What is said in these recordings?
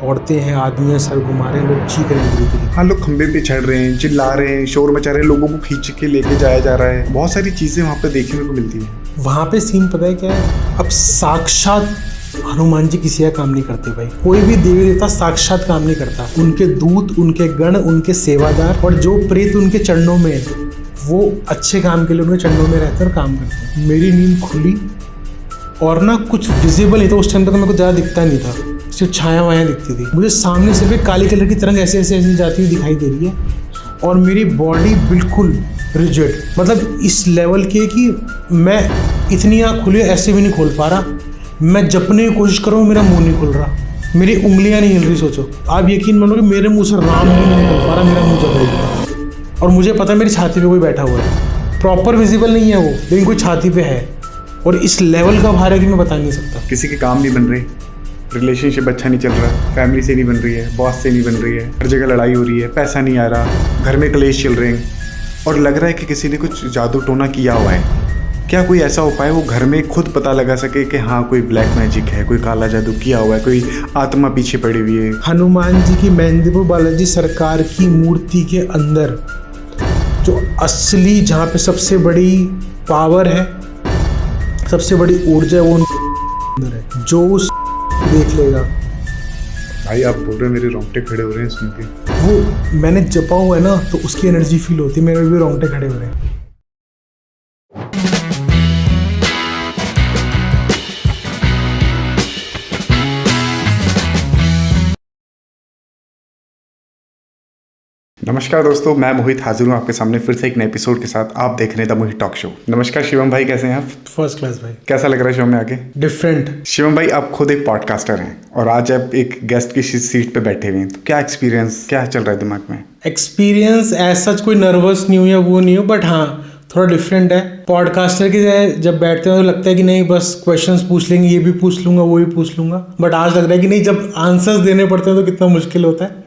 औरतें हैं, आदमी हैं, सर घुमा रहे हैं, लोग चीख रहे हैं धीरे। हाँ, लोग खंबे पे चढ़ रहे हैं, चिल्ला रहे हैं, शोर मचा रहे हैं, लोगों को खींच के लेके जाया जा रहा है। बहुत सारी चीजें वहाँ पे देखने को मिलती है। वहाँ पे सीन पता है क्या है, अब साक्षात हनुमान जी किसी का काम नहीं करते भाई। कोई भी देवी देवता साक्षात काम नहीं करता। उनके दूत, उनके गण, उनके सेवादार और जो प्रेत उनके चरणों में है, वो अच्छे काम के लिए उनके चरणों में रहते हैं और काम करते हैं। मेरी नींद खुली और ना कुछ विजिबल नहीं था उस टाइम तक, मेरे को ज़्यादा दिखता नहीं था, सिर्फ छाया वाया दिखती थी। मुझे सामने से भी काली कलर की तरंग ऐसे ऐसे ऐसे जाती हुई दिखाई दे रही है और मेरी बॉडी बिल्कुल रिजिड, मतलब इस लेवल की कि मैं इतनी आँख खुली ऐसे भी नहीं खोल पा रहा। मैं जपने की कोशिश कर रहा हूँ, मेरा मुंह नहीं खुल रहा, मेरी उंगलियां नहीं हिल रही। सोचो आप, यकीन मानो कि मेरे मुंह से राम नहीं निकल पा रहा, मेरा मुंह जप रहा है। और मुझे पता है मेरी छाती पे कोई बैठा हुआ है, प्रॉपर विजिबल नहीं है वो, लेकिन कोई छाती पे है। और इस लेवल का भार है कि मैं बता नहीं सकता। किसी के काम नहीं बन रहे, रिलेशनशिप अच्छा नहीं चल रहा, फैमिली से नहीं बन रही है, बॉस से नहीं बन रही है, हर जगह लड़ाई हो रही है, पैसा नहीं आ रहा, घर में क्लेश चल रहे हैं और लग रहा है कि किसी ने कुछ जादू टोना किया हुआ है। क्या कोई ऐसा उपाय वो घर में खुद पता लगा सके कि हाँ कोई ब्लैक मैजिक है, कोई काला जादू किया हुआ है, कोई आत्मा पीछे पड़ी हुई है? हनुमान जी की, मेहंदीपुर बालाजी सरकार की मूर्ति के अंदर जो असली, जहाँ पे सबसे बड़ी पावर है, सबसे बड़ी ऊर्जा है, वो अंदर है। जो उस देख लेगा। भाई आप बोल रहे हैं, मेरे रोंगटे खड़े हो रहे हैं सुन के। वो मैंने जपा हुआ है ना, तो उसकी एनर्जी फील होती है, मेरे भी रोंगटे खड़े हो रहे हैं। नमस्कार दोस्तों, मैं मोहित हाजिर हूँ आपके सामने फिर से एक नए एपिसोड के साथ। आप देख रहे हैं द मोहित टॉक शो। नमस्कार शिवम भाई, कैसे हैं आप? फर्स्ट क्लास भाई। कैसा लग रहा है शो में आके? डिफरेंट। शिवम भाई, आप खुद एक पॉडकास्टर हैं और आज आप एक गेस्ट की सीट पे बैठे हुए हैं, तो क्या एक्सपीरियंस, क्या चल रहा है दिमाग में? एक्सपीरियंस एज सच कोई नर्वस नहीं हूँ या वो नहीं हूँ, बट हाँ थोड़ा डिफरेंट है। पॉडकास्टर की जब बैठते हैं तो लगता है कि नहीं बस क्वेश्चंस पूछ लेंगे, ये भी पूछ लूंगा, वो भी पूछ लूंगा, बट आज लग रहा है कि नहीं, जब आंसर्स देने पड़ते हैं तो कितना मुश्किल होता है।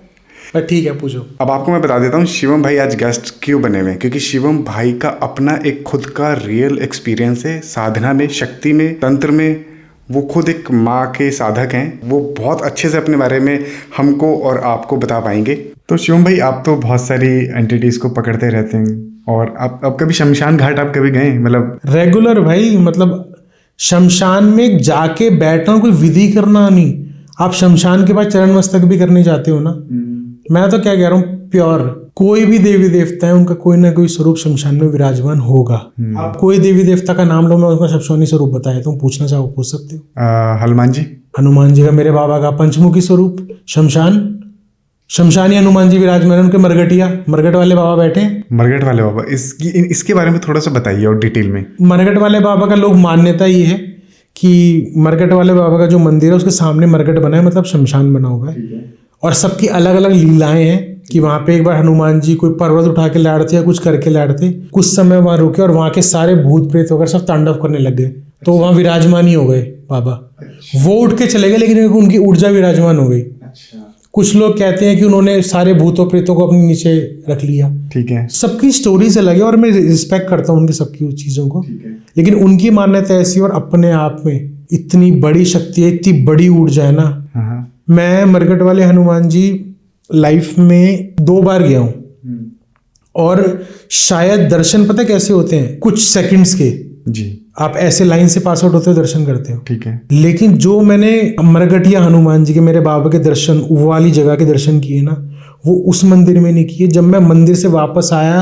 पर ठीक है, पूछो। अब आपको मैं बता देता हूँ शिवम भाई आज गेस्ट क्यों बने हुए हैं, क्योंकि शिवम भाई का अपना एक खुद का रियल एक्सपीरियंस है साधना में, शक्ति में, तंत्र में। वो खुद एक माँ के साधक हैं। वो बहुत अच्छे से अपने बारे में हमको और आपको बता पाएंगे। तो शिवम भाई, आप तो बहुत सारी एंटिटीज को पकड़ते रहते हैं और आप कभी शमशान घाट आप कभी गए? मतलब रेगुलर भाई, मतलब शमशान में जाके बैठना, कोई विधि करना नहीं। आप शमशान के बाद चरण मस्तक भी करने जाते हो ना। मैं तो क्या कह रहा हूँ, प्योर कोई भी देवी देवता है, उनका कोई ना कोई स्वरूप शमशान में विराजमान होगा। आप कोई देवी देवता का नाम लो, मैं उसका शमशानी स्वरूप बताया, तुम पूछना चाहो पूछ सकते हो। हनुमान जी। हनुमान जी का, मेरे बाबा का पंचमुखी स्वरूप शमशानी हनुमान जी विराजमान, उनके मरगट वाले बाबा बैठे। मरगट वाले बाबा, इसके बारे में थोड़ा सा बताइए और डिटेल में। मरगट वाले बाबा का लोग मान्यता ये है कि मरगट वाले बाबा का जो मंदिर है उसके सामने मरगट बना है, मतलब शमशान बना हुआ है। और सबकी अलग अलग लीलाएं हैं कि वहाँ पे एक बार हनुमान जी कोई पर्वत उठा के लाड़ते या कुछ करके लाड़ते, कुछ समय वहाँ रुके और वहाँ के सारे भूत प्रेत वगैरह सब तांडव करने लग गए, तो वहाँ विराजमान ही हो गए बाबा। वो उठ के चले गए, लेकिन उनकी ऊर्जा विराजमान हो गई। कुछ लोग कहते हैं कि उन्होंने सारे भूतों प्रेतों को अपने नीचे रख लिया। ठीक है। सबकी स्टोरीज अलग है और मैं रिस्पेक्ट करता हूँ उनकी सबकी चीज़ों को, लेकिन उनकी मान्यता ऐसी और अपने आप में इतनी बड़ी शक्ति है, इतनी बड़ी ऊर्जा है ना। मैं मरगट वाले हनुमान जी लाइफ में 2 बार गया हूँ और शायद दर्शन पता कैसे होते हैं, कुछ सेकंड्स के जी। आप ऐसे लाइन से पास आउट होते हो, दर्शन करते हो, ठीक है। लेकिन जो मैंने मरगटिया हनुमान जी के, मेरे बाबा के दर्शन, वो वाली जगह के दर्शन किए ना, वो उस मंदिर में नहीं किए। जब मैं मंदिर से वापस आया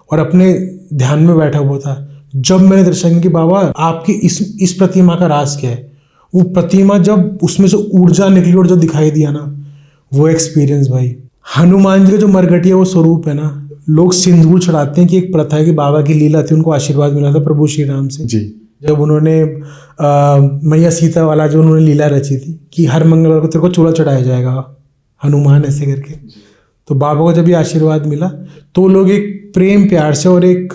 और अपने ध्यान में बैठा हुआ था, जब मैंने दर्शन किया, बाबा आपकी इस प्रतिमा का राज क्या है, वो प्रतिमा जब उसमें से ऊर्जा निकली और जो दिखाई दिया ना, वो एक्सपीरियंस भाई। हनुमान जी का जो मरगटिया वो स्वरूप है ना, लोग सिंदूर चढ़ाते हैं कि एक प्रथा है कि बाबा की लीला थी, उनको आशीर्वाद मिला था प्रभु श्री राम से जी, जब उन्होंने मैया सीता वाला जो उन्होंने लीला रची थी कि हर मंगलवार को तेरे को चूड़ा चढ़ाया जाएगा हनुमान, ऐसे करके। तो बाबा को जब ये आशीर्वाद मिला तो लोग एक प्रेम प्यार से, और एक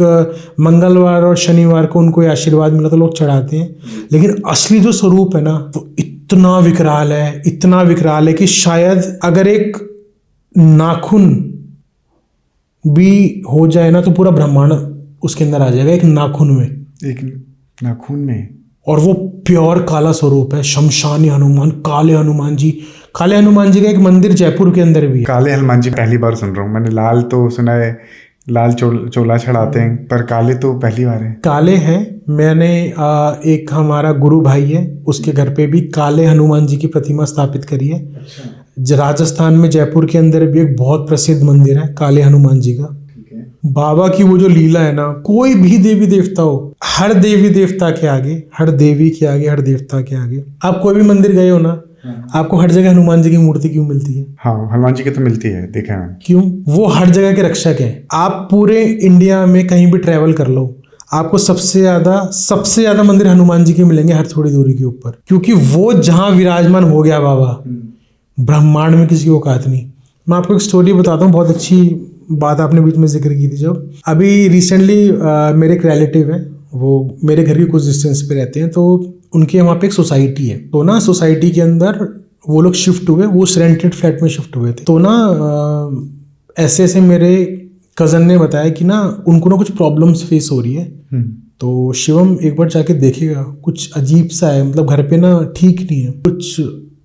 मंगलवार और शनिवार को उनको ये आशीर्वाद मिला तो लोग चढ़ाते हैं। लेकिन असली जो स्वरूप है ना, वो इतना विकराल है, इतना विकराल है कि शायद अगर एक नाखून भी हो जाए ना तो पूरा ब्रह्मांड उसके अंदर आ जाएगा। एक नाखून में, एक नाखून में और वो प्योर काला स्वरूप है, शमशानी हनुमान, काले हनुमान जी। काले हनुमान जी का एक मंदिर जयपुर के अंदर भी है। काले हनुमान जी पहली बार सुन रहा हूँ। मैंने लाल तो सुना है, लाल चोला चढ़ाते हैं, पर काले तो पहली बार है। काले हैं। मैंने एक हमारा गुरु भाई है, उसके घर पे भी काले हनुमान जी की प्रतिमा स्थापित करी है। राजस्थान में जयपुर के अंदर भी एक बहुत प्रसिद्ध मंदिर है काले हनुमान जी का। बाबा की वो जो लीला है ना, कोई भी देवी देवता हो, हर देवी देवता के आगे, हर देवी के आगे, हर देवता के आगे, आप कोई भी मंदिर गए हो ना, आपको हर जगह हनुमान जी की मूर्ति क्यों मिलती है? हाँ, हनुमान जी की तो मिलती है, देखा है मैंने। क्यों? वो हर जगह के रक्षक हैं। आप पूरे इंडिया में कहीं भी ट्रेवल कर लो, आपको सबसे ज्यादा मंदिर हनुमान जी के मिलेंगे हर थोड़ी दूरी के ऊपर, क्योंकि वो जहां विराजमान हो गया बाबा, ब्रह्मांड में किसी की औकात नहीं। मैं आपको एक स्टोरी बताता हूँ, बहुत अच्छी बात आपने बीच में जिक्र की थी। जब अभी रिसेंटली मेरे एक रिलेटिव है, वो मेरे घर के कुछ डिस्टेंस पे रहते हैं, तो उनके वहाँ पे एक सोसाइटी है। तो ना सोसाइटी के अंदर वो लोग शिफ्ट हुए, वो रेंटेड फ्लैट में शिफ्ट हुए थे। तो ना ऐसे ऐसे मेरे कज़न ने बताया कि ना उनको ना कुछ प्रॉब्लम्स फेस हो रही है। तो शिवम एक बार जाके देखेगा, कुछ अजीब सा है, मतलब घर पे ना ठीक नहीं है, कुछ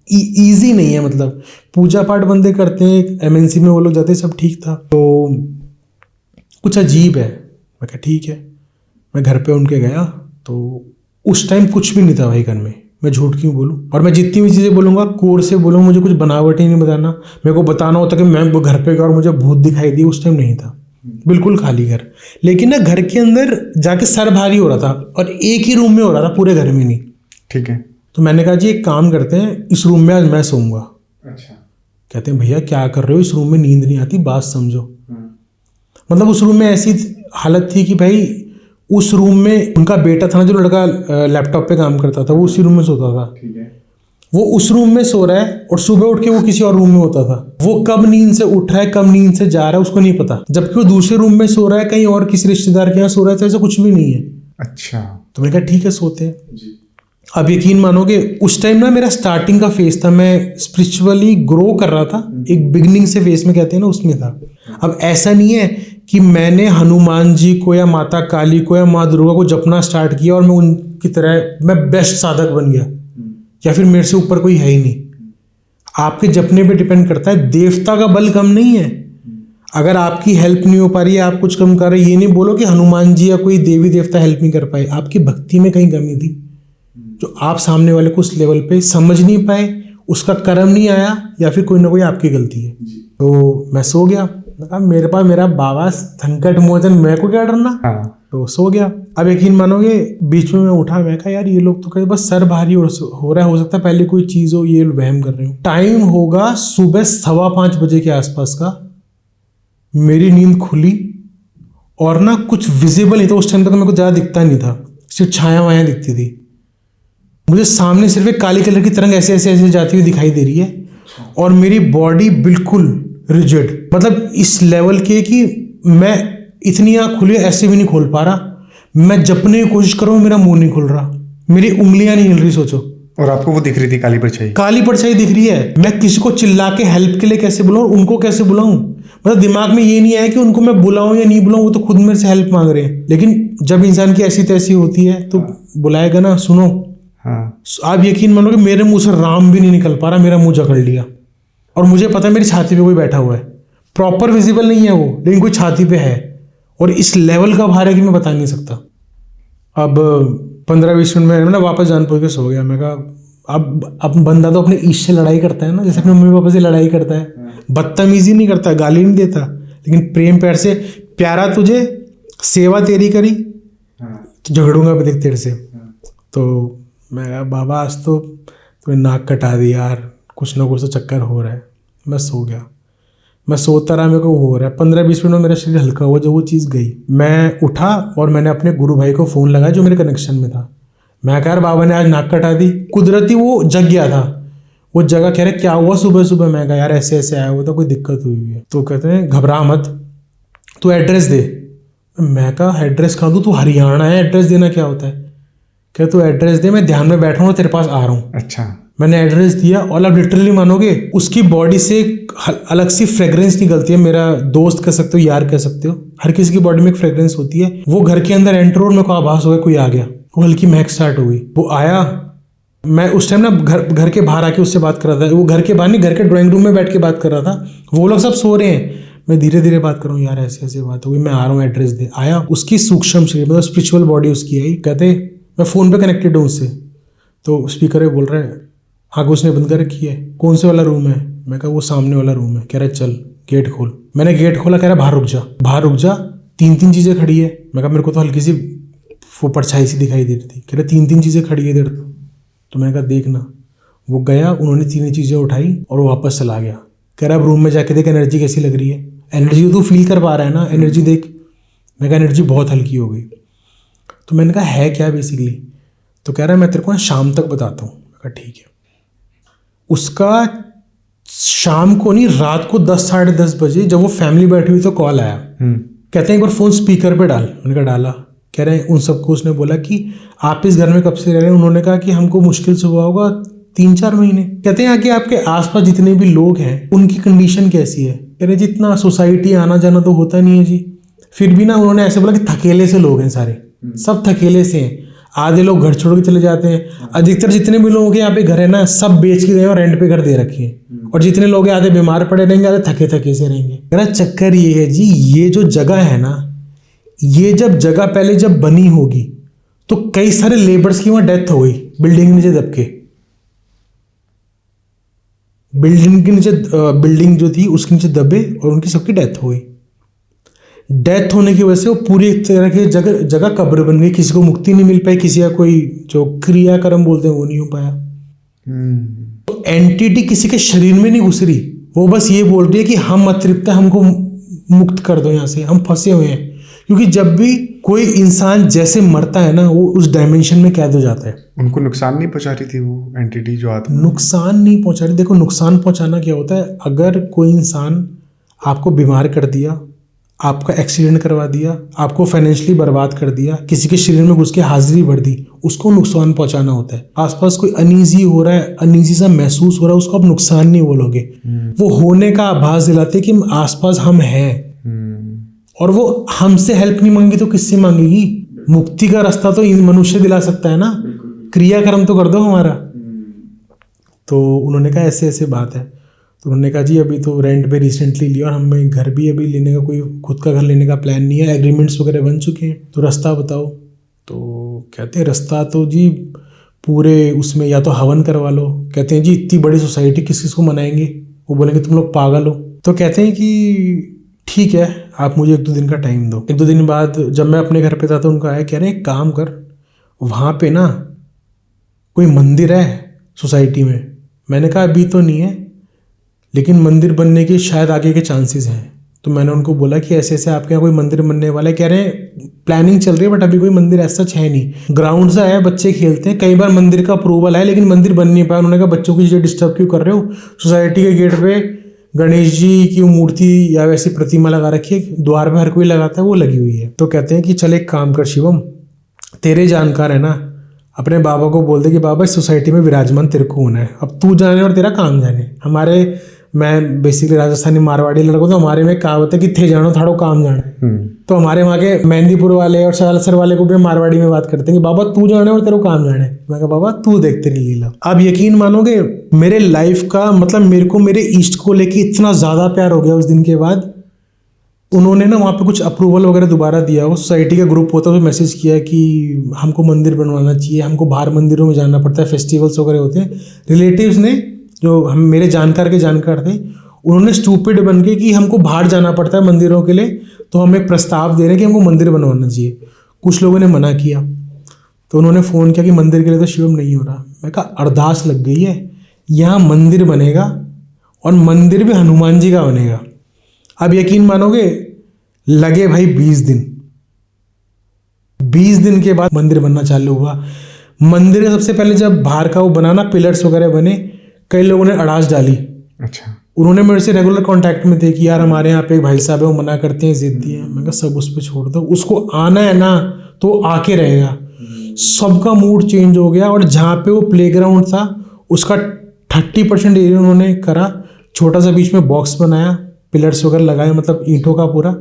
इजी नहीं है, मतलब पूजा पाठ बंदे करते हैं, एमएनसी में वो लोग जाते हैं, सब ठीक था, तो कुछ अजीब है। मैं कहा ठीक है। मैं घर पे उनके गया, तो उस टाइम कुछ भी नहीं था भाई घर में, मैं झूठ क्यों बोलूं। और मैं जितनी भी चीज़ें बोलूँगा कोर से बोलूँगा, मुझे कुछ बनावट ही नहीं बताना। मेरे को बताना होता कि मैं वो घर पे गया और मुझे भूत दिखाई दी, उस टाइम नहीं था, बिल्कुल खाली घर। लेकिन ना घर के अंदर जाके सर भारी हो रहा था, और एक ही रूम में हो रहा था, पूरे घर में नहीं। ठीक है। तो मैंने कहा जी एक काम करते हैं, इस रूम में आज मैं सोऊंगा। अच्छा। कहते हैं भैया क्या कर रहे हो, इस रूम में नींद नहीं आती, बात समझो। मतलब उस रूम में ऐसी हालत थी कि भाई उस रूम में उनका बेटा था ना, जो लड़का लैपटॉप पे काम करता था, वो उसी रूम में सोता था। ठीक है। वो उस रूम में सो रहा है और सुबह उठ के वो किसी और रूम में होता था। वो कब नींद से उठ रहा है, कब नींद से जा रहा है, उसको नहीं पता। जबकि वो दूसरे रूम में सो रहा है, कहीं और किसी रिश्तेदार के यहाँ सो रहा है, तो ऐसा कुछ भी नहीं है। अच्छा। तो मैंने कहा ठीक है, सोते हैं। अब यकीन मानोगे, उस टाइम ना मेरा स्टार्टिंग का फेज था, मैं स्पिरिचुअली ग्रो कर रहा था, एक बिगनिंग से फेज में कहते हैं ना, उसमें था। अब ऐसा नहीं है कि मैंने हनुमान जी को या माता काली को या माँ दुर्गा को जपना स्टार्ट किया और मैं उनकी तरह मैं बेस्ट साधक बन गया, या फिर मेरे से ऊपर कोई है ही नहीं। आपके जपने पे डिपेंड करता है। देवता का बल कम नहीं है। अगर आपकी हेल्प नहीं हो पा रही है, आप कुछ कम कर रहे, ये नहीं बोलो कि हनुमान जी या कोई देवी देवता हेल्प नहीं कर पाए। आपकी भक्ति में कहीं कमी थी, जो आप सामने वाले को उस लेवल पे समझ नहीं पाए, उसका कर्म नहीं आया, या फिर कोई ना कोई आपकी गलती है। तो मैं सो गया। मेरे पास मेरा बाबा संकट मोचन, मेरे को क्या डरना। तो सो गया। अब यकीन मानोगे, बीच में मैं उठा, मैं कहा यार ये लोग तो कहते बस सर भारी हो रहा है, हो सकता है पहले कोई चीज हो, ये वहम कर रहे हो। टाइम होगा सुबह 5:15 बजे के आसपास का। मेरी नींद खुली और ना कुछ विजिबल नहीं था उस टाइम तक, मेरे को ज्यादा दिखता नहीं था, सिर्फ छाया वाया दिखती थी। मुझे सामने सिर्फ एक काली कलर की तरंग ऐसे ऐसे ऐसे जाती हुई दिखाई दे रही है, और मेरी बॉडी बिल्कुल रिजिड, मतलब इस लेवल के कि मैं इतनी आँख खुली ऐसे भी नहीं खोल पा रहा। मैं जपने की कोशिश कर रहा हूँ, मेरा मुंह नहीं खुल रहा, मेरी उंगलियां नहीं हिल रही। सोचो। और आपको वो दिख रही थी काली परछाई? काली परछाई दिख रही है। मैं किसी को चिल्ला के हेल्प के लिए कैसे बुलाऊं, और उनको कैसे बुलाऊं? मतलब दिमाग में ये नहीं आया कि उनको मैं बुलाऊं या नहीं बुलाऊं, वो तो खुद मेरे से हेल्प मांग रहे हैं। लेकिन जब इंसान की ऐसी तैसी होती है तो बुलाएगा ना, सुनो। हाँ। आप यकीन मानो कि मेरे मुंह से राम भी नहीं निकल पा रहा, मेरा मुंह जकड़ लिया। और मुझे पता है मेरी छाती पे कोई बैठा हुआ है, प्रॉपर विजिबल नहीं है वो, लेकिन कोई छाती पे है, और इस लेवल का भार है कि मैं बता नहीं सकता। अब 15-20 मिनट में ना वापस जान पहुँच के सो गया। मैं कहा अब बंदा तो अपने ईश से लड़ाई करता है ना, जैसे अपने मम्मी पापा से लड़ाई करता है। बदतमीजी नहीं करता, गाली नहीं देता, लेकिन प्रेम प्यार से, प्यारा तुझे सेवा तेरी करी तो झगड़ूंगा भी देख तेरे से। तो मैं कहा बाबा आज तो तुम्हें नाक कटा दी यार, कुछ ना कुछ तो चक्कर हो रहा है। मैं सो गया। मैं सोता रहा, मेरे को हो रहा है। 15-20 मिनट में मेरा शरीर हल्का हुआ, जब वो चीज़ गई मैं उठा और मैंने अपने गुरु भाई को फ़ोन लगाया जो मेरे कनेक्शन में था। मैं कह रहा बाबा ने आज नाक कटा दी। कुदरती वो जग गया था, वो जगह। कह रहे क्या हुआ सुबह सुबह? मैं कहा यार ऐसे ऐसे आया हुआ था, कोई दिक्कत हुई है। तो कहते हैं घबरा मत, तू एड्रेस दे। मैं कहा एड्रेस कहाँ दूँ, तू हरियाणा है, एड्रेस देना क्या होता है? कह तू एड्रेस दे, मैं ध्यान में बैठा हूँ, तेरे पास आ रहा हूँ। अच्छा। मैंने एड्रेस दिया और अब लिटरली मानोगे उसकी बॉडी से अलग सी फ्रेग्रेंस निकलती है। मेरा दोस्त कह सकते हो, यार कह सकते हो, हर किसी की बॉडी में एक फ्रेग्रेंस होती है। वो घर के अंदर एंटर और मेरे को आभास हो गया कोई आ गया। वो हल्की महक स्टार्ट हुई। वो आया, मैं उस टाइम ना घर के बाहर आके उससे बात कर रहा था। वो घर के बाहर नहीं, घर के ड्राइंग रूम में बैठ के बात कर रहा था। वो लोग सब सो रहे हैं, मैं धीरे धीरे बात कर रहा हूँ, यार ऐसे ऐसे बात हो गई, मैं आ रहा हूँ, एड्रेस दे। आया, उसकी सूक्ष्म शरीर मतलब स्पिरिचुअल बॉडी उसकी आई। कहते मैं फ़ोन पे कनेक्टेड हूँ उससे, तो स्पीकर पे बोल रहा है, आँख उसने बंद कर रखी है, कौन से वाला रूम है? मैं कहा वो सामने वाला रूम है। कह रहा है चल गेट खोल। मैंने गेट खोला, कह रहा बाहर रुक जा, बाहर रुक जा, 3 चीज़ें खड़ी है। मैं कहा मेरे को तो हल्की सी वो परछाई सी दिखाई दे रही थी। कह रहा 3 चीज़ें खड़ी है इधर। तो मैंने कहा देखना। वो गया, उन्होंने 3 चीज़ें उठाई और वो वापस चला गया। कह रहा अब रूम में जाके देख एनर्जी कैसी लग रही है। एनर्जी तो फील कर पा रहा है ना, एनर्जी देख। मैं कहा एनर्जी बहुत हल्की हो गई। तो मैंने कहा है क्या बेसिकली? तो कह रहा है मैं तेरे को शाम तक बताता हूँ। मैं कहा ठीक है। उसका शाम को नहीं, रात को 10 साढ़े 10 बजे जब वो फैमिली बैठी हुई तो कॉल आया। कहते हैं एक बार फ़ोन स्पीकर पे डाल। मैंने कहा डाला। कह रहे हैं उन सबको उसने बोला कि आप इस घर में कब से रह रहे हैं? उन्होंने कहा कि हमको मुश्किल से हुआ होगा 3-4 महीने। कहते हैं कि आपके आसपास जितने भी लोग हैं उनकी कंडीशन कैसी है? कह रहे जितना सोसाइटी आना जाना तो होता नहीं है जी। फिर भी ना उन्होंने ऐसे बोला कि थकेले से लोग हैं सारे, सब थकेले से हैं। आधे लोग घर छोड़ के चले जाते हैं। अधिकतर जितने भी लोगों के यहाँ पे घर है ना, सब बेच के गए और रेंट पे घर दे रखे हैं। और जितने लोग आधे बीमार पड़े रहेंगे, आधे थके थके से रहेंगे। मेरा चक्कर ये है जी, ये जो जगह है ना, ये जब जगह पहले जब बनी होगी तो कई सारे लेबर्स की वहां डेथ हो गई बिल्डिंग नीचे दब के। बिल्डिंग के नीचे बिल्डिंग जो थी उसके नीचे दबे और उनकी सबकी डेथ हो गई। डेथ होने की वजह से वो पूरी तरह की जगह कब्र बन गई। किसी को मुक्ति नहीं मिल पाई, किसी का कोई जो क्रियाकर्म बोलते हैं वो नहीं हो पाया। तो एंटिटी किसी के शरीर में नहीं घुस रही, वो बस ये बोल रही है कि हम अतृप्त, हमको मुक्त कर दो यहाँ से, हम फंसे हुए हैं। क्योंकि जब भी कोई इंसान जैसे मरता है ना, वो उस डायमेंशन में कैद हो जाता है। उनको नुकसान नहीं पहुंचा रही थी वो एंटिटी जो आत्मा? नुकसान नहीं पहुंचा रही। देखो नुकसान पहुंचाना क्या होता है? अगर कोई इंसान आपको बीमार कर दिया, आपका एक्सीडेंट करवा दिया, आपको फाइनेंशियली बर्बाद कर दिया, किसी के शरीर में घुस के हाजिरी भर दी, उसको नुकसान पहुंचाना होता है। आसपास कोई अनईजी हो रहा है, अनईजी सा महसूस हो रहा है, उसको आप नुकसान नहीं बोलोगे। वो होने का आभास दिलाते कि आसपास हम हैं। और वो हमसे हेल्प नहीं मांगी तो किससे मांगेगी? मुक्ति का रास्ता तो मनुष्य दिला सकता है ना, क्रियाकर्म तो कर दो हमारा। तो उन्होंने कहा ऐसे ऐसे बात है। तो उन्होंने कहा जी अभी तो रेंट पे रिसेंटली लिया और हमें घर भी अभी लेने का, कोई खुद का घर लेने का प्लान नहीं है, एग्रीमेंट्स वगैरह बन चुके हैं, तो रास्ता बताओ। तो कहते हैं रास्ता तो जी पूरे उसमें या तो हवन करवा लो। कहते हैं जी इतनी बड़ी सोसाइटी किस किस को मनाएंगे? वो बोलेंगे तुम लोग पागल हो। तो कहते हैं कि ठीक है, आप मुझे 1-2 दिन का टाइम दो। 1-2 दिन बाद जब मैं अपने घर पे था तो उनका आया, कह रहे हैं एक काम कर, वहाँ पे ना कोई मंदिर है सोसाइटी में। मैंने कहा अभी तो नहीं है, लेकिन मंदिर बनने के शायद आगे के चांसेस हैं। तो मैंने उनको बोला कि ऐसे ऐसे आपके यहाँ कोई मंदिर बनने वाला है। कह रहे हैं प्लानिंग चल रही है बट अभी कोई मंदिर ऐसा है नहीं, ग्राउंड सा है, बच्चे खेलते हैं। कई बार मंदिर का अप्रूवल है लेकिन मंदिर बन नहीं पाया। उन्होंने कहा बच्चों की चीज़ें डिस्टर्ब क्यों कर रहे हो? सोसाइटी के गेट पे गणेश जी की मूर्ति या वैसी प्रतिमा लगा रखी है, द्वार पे हर कोई लगाता है, वो लगी हुई है। तो कहते हैं कि चल एक काम कर शिवम, तेरे जानकार है ना, अपने बाबा को बोल दे कि बाबा इस सोसाइटी में विराजमान तेरे को होना है। अब तू जाने और तेरा काम जाने। हमारे, मैं बेसिकली राजस्थानी मारवाड़ी लड़का, तो हमारे में कहावत है कि थे जानो थाड़ो काम जाने। तो हमारे वहाँ के मेहंदीपुर वाले और सालसर वाले को भी मारवाड़ी में बात करते हैं कि बाबा तू जाने और तेरा काम जाने। मैं कहा बाबा तू देख तेरी लीला। आप यकीन मानोगे मेरे लाइफ का मतलब, मेरे को मेरे ईस्ट को लेके इतना ज़्यादा प्यार हो गया उस दिन के बाद। उन्होंने ना वहाँ पे कुछ अप्रूवल वगैरह दोबारा दिया। वो सोसाइटी का ग्रुप होता है तो मैसेज किया कि हमको मंदिर बनवाना चाहिए, हमको बाहर मंदिरों में जाना पड़ता है, फेस्टिवल्स वगैरह होते हैं। रिलेटिव्स ने, जो हम मेरे जानकार के जानकार थे, उन्होंने स्टूपिड बन के कि हमको बाहर जाना पड़ता है मंदिरों के लिए, तो हम एक प्रस्ताव दे रहे हैं कि हमको मंदिर बनवाना चाहिए। कुछ लोगों ने मना किया तो उन्होंने फ़ोन किया कि मंदिर के लिए तो शिवम नहीं हो रहा। मैं कहा अरदास लग गई है, यहाँ मंदिर बनेगा और मंदिर भी हनुमान जी का बनेगा। अब यकीन मानोगे लगे भाई 20 दिन। 20 दिन के बाद मंदिर बनना चालू हुआ। मंदिर का सबसे पहले जब बाहर का वो बना ना, पिलर्स वगैरह बने, कई लोगों ने अड़ास डाली। अच्छा। उन्होंने मेरे से रेगुलर कांटेक्ट में थे कि यार हमारे यहाँ पे एक भाई साहब है, वो मना करते हैं, जिद्दी है। मैंने कहा सब उस पर छोड़ दो, उसको आना है ना तो आके रहेगा। सबका मूड चेंज हो गया। और जहाँ पे वो प्लेग्राउंड था उसका 30% एरिया उन्होंने करा, छोटा सा बीच में बॉक्स बनाया, पिलर्स वगैरह लगाए, मतलब ईंटों का पूरा,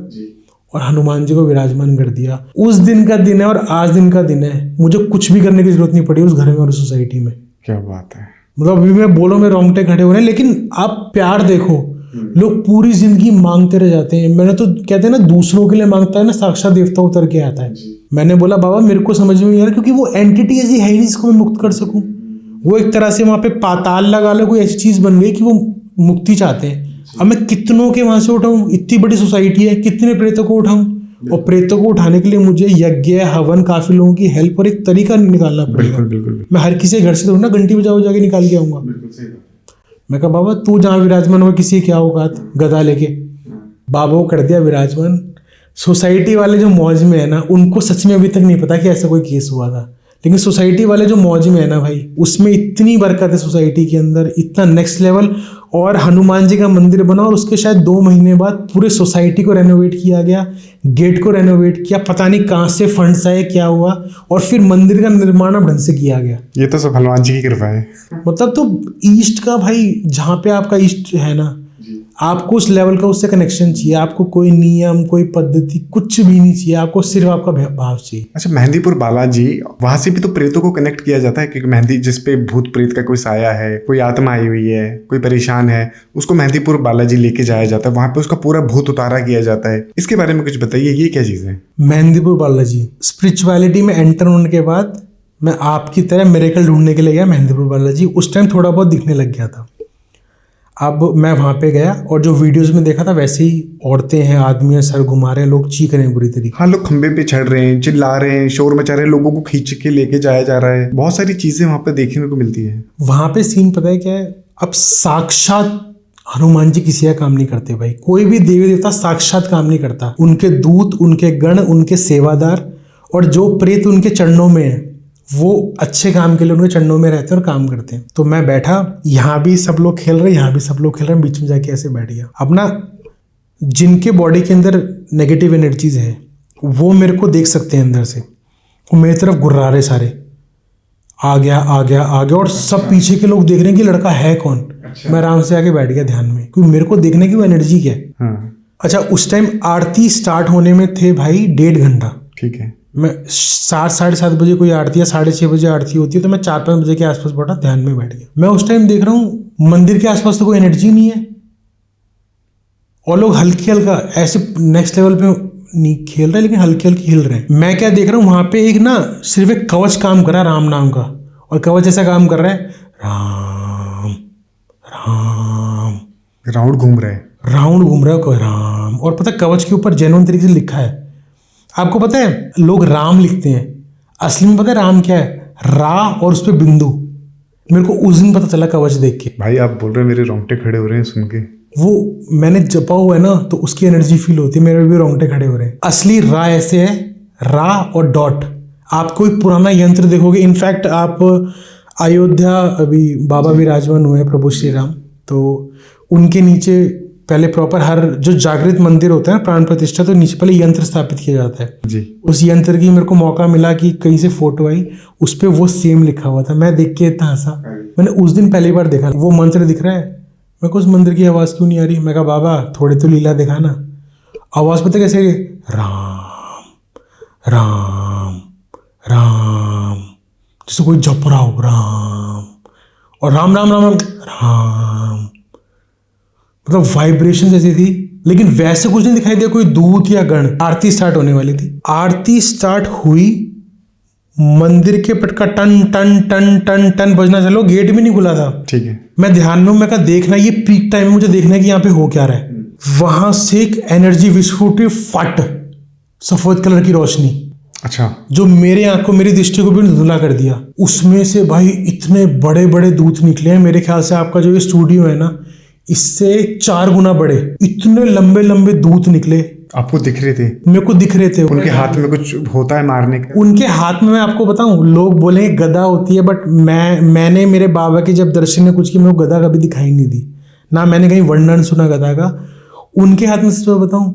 और हनुमान जी को विराजमान कर दिया। उस दिन का दिन है और आज दिन का दिन है, मुझे कुछ भी करने की जरूरत नहीं पड़ी उस घर में और उस सोसाइटी में। क्या बात है। मतलब अभी मैं बोलो में रोंगटे खड़े हो रहे हैं। लेकिन आप प्यार देखो, लोग पूरी जिंदगी मांगते रह जाते हैं। मैंने तो कहते हैं ना, दूसरों के लिए मांगता है ना, साक्षात देवता उतर के आता है। मैंने बोला बाबा मेरे को समझ में नहीं आ रहा, क्योंकि वो एंटिटी ऐसी है ही जिसको मैं मुक्त कर सकूं। वो एक तरह से वहां पे पाताल लगा लो, कोई ऐसी चीज बन गई कि वो मुक्ति चाहते हैं। अब मैं कितनों के वहां से उठाऊं, इतनी बड़ी सोसाइटी है, कितने प्रेतों को उठाऊं, और प्रेतों को उठाने के लिए मुझे यज्ञ हवन काफी लोगों की हेल्प और एक तरीका निकालना पड़ेगा। बिल्कुल। मैं हर किसी घर से थोड़ा ना घंटी बजाओ जाके निकाल के आऊंगा। मैं कहा बाबा तू जहाँ विराजमान हो, किसी क्या औकात, गदा लेके बाबा को कर दिया विराजमान। सोसाइटी वाले जो मौज में है ना, उनको सच में अभी तक नहीं पता कि ऐसा कोई केस हुआ था। लेकिन सोसाइटी वाले जो मौज में है ना भाई, उसमें इतनी बरकत है सोसाइटी के अंदर, इतना नेक्स्ट लेवल। और हनुमान जी का मंदिर बना और उसके शायद 2 महीने बाद पूरे सोसाइटी को रेनोवेट किया गया, गेट को रेनोवेट किया, पता नहीं कहाँ से फंड्स आए, क्या हुआ, और फिर मंदिर का निर्माण अब ढंग से किया गया। ये तो सब हनुमान जी की कृपा है। मतलब तो ईस्ट का भाई, जहाँ पे आपका ईस्ट है ना, आपको उस लेवल का उससे कनेक्शन चाहिए। आपको कोई नियम, कोई पद्धति, कुछ भी नहीं चाहिए। आपको सिर्फ आपका भाव चाहिए। अच्छा, मेहंदीपुर बालाजी, वहां से भी तो प्रेतों को कनेक्ट किया जाता है, क्योंकि मेहंदी जिसपे भूत प्रेत का कोई साया है, कोई आत्मा आई हुई है, कोई परेशान है, उसको मेहंदीपुर बालाजी लेके जाया जाता है। वहां पे उसका पूरा भूत उतारा किया जाता है। इसके बारे में कुछ बताइए, ये क्या चीज है? मेहंदीपुर बालाजी स्पिरिचुअलिटी में एंटर होने के बाद मैं आपकी तरह मिरेकल ढूंढने के लिए गया मेहंदीपुर बालाजी। उस टाइम थोड़ा बहुत दिखने लग गया था। अब मैं वहाँ पे गया और जो वीडियोस में देखा था वैसे ही औरतें हैं, आदमी हैं, सर घुमा रहे हैं, लोग चीख रहे हैं बुरी तरीके। हाँ, लोग खंबे पे चढ़ रहे हैं, चिल्ला रहे हैं, शोर मचा रहे हैं, लोगों को खींच के लेके जाया जा रहा है। बहुत सारी चीजें वहाँ पे देखने को मिलती है। वहाँ पे सीन पता है क्या है? अब साक्षात हनुमान जी किसी का काम नहीं करते भाई। कोई भी देवी देवता साक्षात काम नहीं करता। उनके दूत, उनके गण, उनके सेवादार और जो प्रेत उनके चरणों में है, वो अच्छे काम के लिए उनके चरणों में रहते हैं और काम करते हैं। तो मैं बैठा, यहाँ भी सब लोग खेल रहे हैं, यहाँ भी सब लोग खेल रहे हैं, बीच में जाके ऐसे बैठ गया। अब ना जिनके बॉडी के अंदर नेगेटिव एनर्जीज है वो मेरे को देख सकते हैं अंदर से, वो मेरी तरफ गुर्रा रहे सारे, आ गया आ गया आ गया, और सब पीछे के लोग देख रहे हैं कि लड़का है कौन। मैं आराम से आके बैठ गया ध्यान में, क्योंकि मेरे को देखने की वो एनर्जी क्या है। अच्छा, उस टाइम आरती स्टार्ट होने में थे भाई 1.5 घंटा। ठीक है। मैं 7, 7:30 बजे कोई आरती या 6:30 बजे आरती होती है, तो मैं 4-5 बजे के आसपास बैठा, ध्यान में बैठ गया। मैं उस टाइम देख रहा हूँ मंदिर के आसपास तो कोई एनर्जी नहीं है, और लोग हल्की हल्का ऐसे नेक्स्ट लेवल पे नहीं खेल रहे, लेकिन हल्के हल्के हिल रहे हैं। मैं क्या देख रहा हूँ, वहां पे एक ना सिर्फ एक कवच काम कर रहा है राम नाम का, और कवच ऐसा काम कर रहा है, राम राम, राउंड घूम रहा है, राउंड घूम रहा है राम। और पता कवच के ऊपर जेन्युइन तरीके से लिखा है। आपको पता है लोग राम लिखते हैं, असली में पता है राम क्या है? रा और उस पे बिंदु। मेरे को उस दिन पता चला कवच देख के। भाई आप बोल रहे हैं, मेरे रोंगटे खड़े हो रहे हैं सुन के। वो मैंने जपा हुआ है ना, तो उसकी एनर्जी फील होती है, मेरे भी रोंगटे खड़े हो रहे हैं। असली रा ऐसे है, रा और डॉट। आप कोई पुराना यंत्र देखोगे, इनफैक्ट आप अयोध्या अभी बाबा विराजमान हुए प्रभु श्री राम, तो उनके नीचे पहले प्रॉपर हर जो जागृत मंदिर होता है प्राण प्रतिष्ठा, तो नीचे पहले यंत्र स्थापित किया जाता है जी। उस यंत्र की मेरे को मौका मिला कि कहीं से फोटो आई, उस पे वो सेम लिखा हुआ था। मैं देख के इतना हंसा, मैंने उस दिन पहली बार देखा। वो मंत्र दिख रहा है, मेरे को उस मंदिर की आवाज़ क्यों नहीं आ रही? मैं कहा बाबा थोड़े तो लीला दिखाना। आवाज़ पता कैसे? राम राम राम, जैसे कोई जप रहा हो, राम, और राम राम राम राम, मतलब वाइब्रेशन जैसी थी। लेकिन वैसे कुछ नहीं दिखाई दिया, कोई दूत या गण। आरती स्टार्ट होने वाली थी, आरती स्टार्ट हुई, मंदिर के पटका टन टन टन टन टन बजना चलो, गेट भी नहीं खुला था। ठीक है। मैं ध्यान में, मैं कहा देखना, ये पीक टाइम है, मुझे देखना है कि यहाँ पे हो क्या रहा है। वहां से एक एनर्जी विस्फोट, फट, सफेद कलर की रोशनी, अच्छा, जो मेरे आंख को, मेरी दृष्टि को भी धुंधला कर दिया। उसमें से भाई इतने बड़े बड़े दूत निकले हैं, मेरे ख्याल से आपका जो ये स्टूडियो है ना, इससे 4 गुना बड़े, इतने लंबे लंबे दूत निकले। आपको दिख रहे थे? मेरे को दिख रहे थे। उनके हाथ में कुछ होता है मारने का? उनके हाथ में, मैं आपको बताऊं, लोग बोले गदा होती है, बट मैंने मेरे बाबा के जब दर्शन में कुछ की, मेरे को गदा कभी दिखाई नहीं दी, ना मैंने कहीं वर्णन सुना गदा का। उनके हाथ में से बताऊं,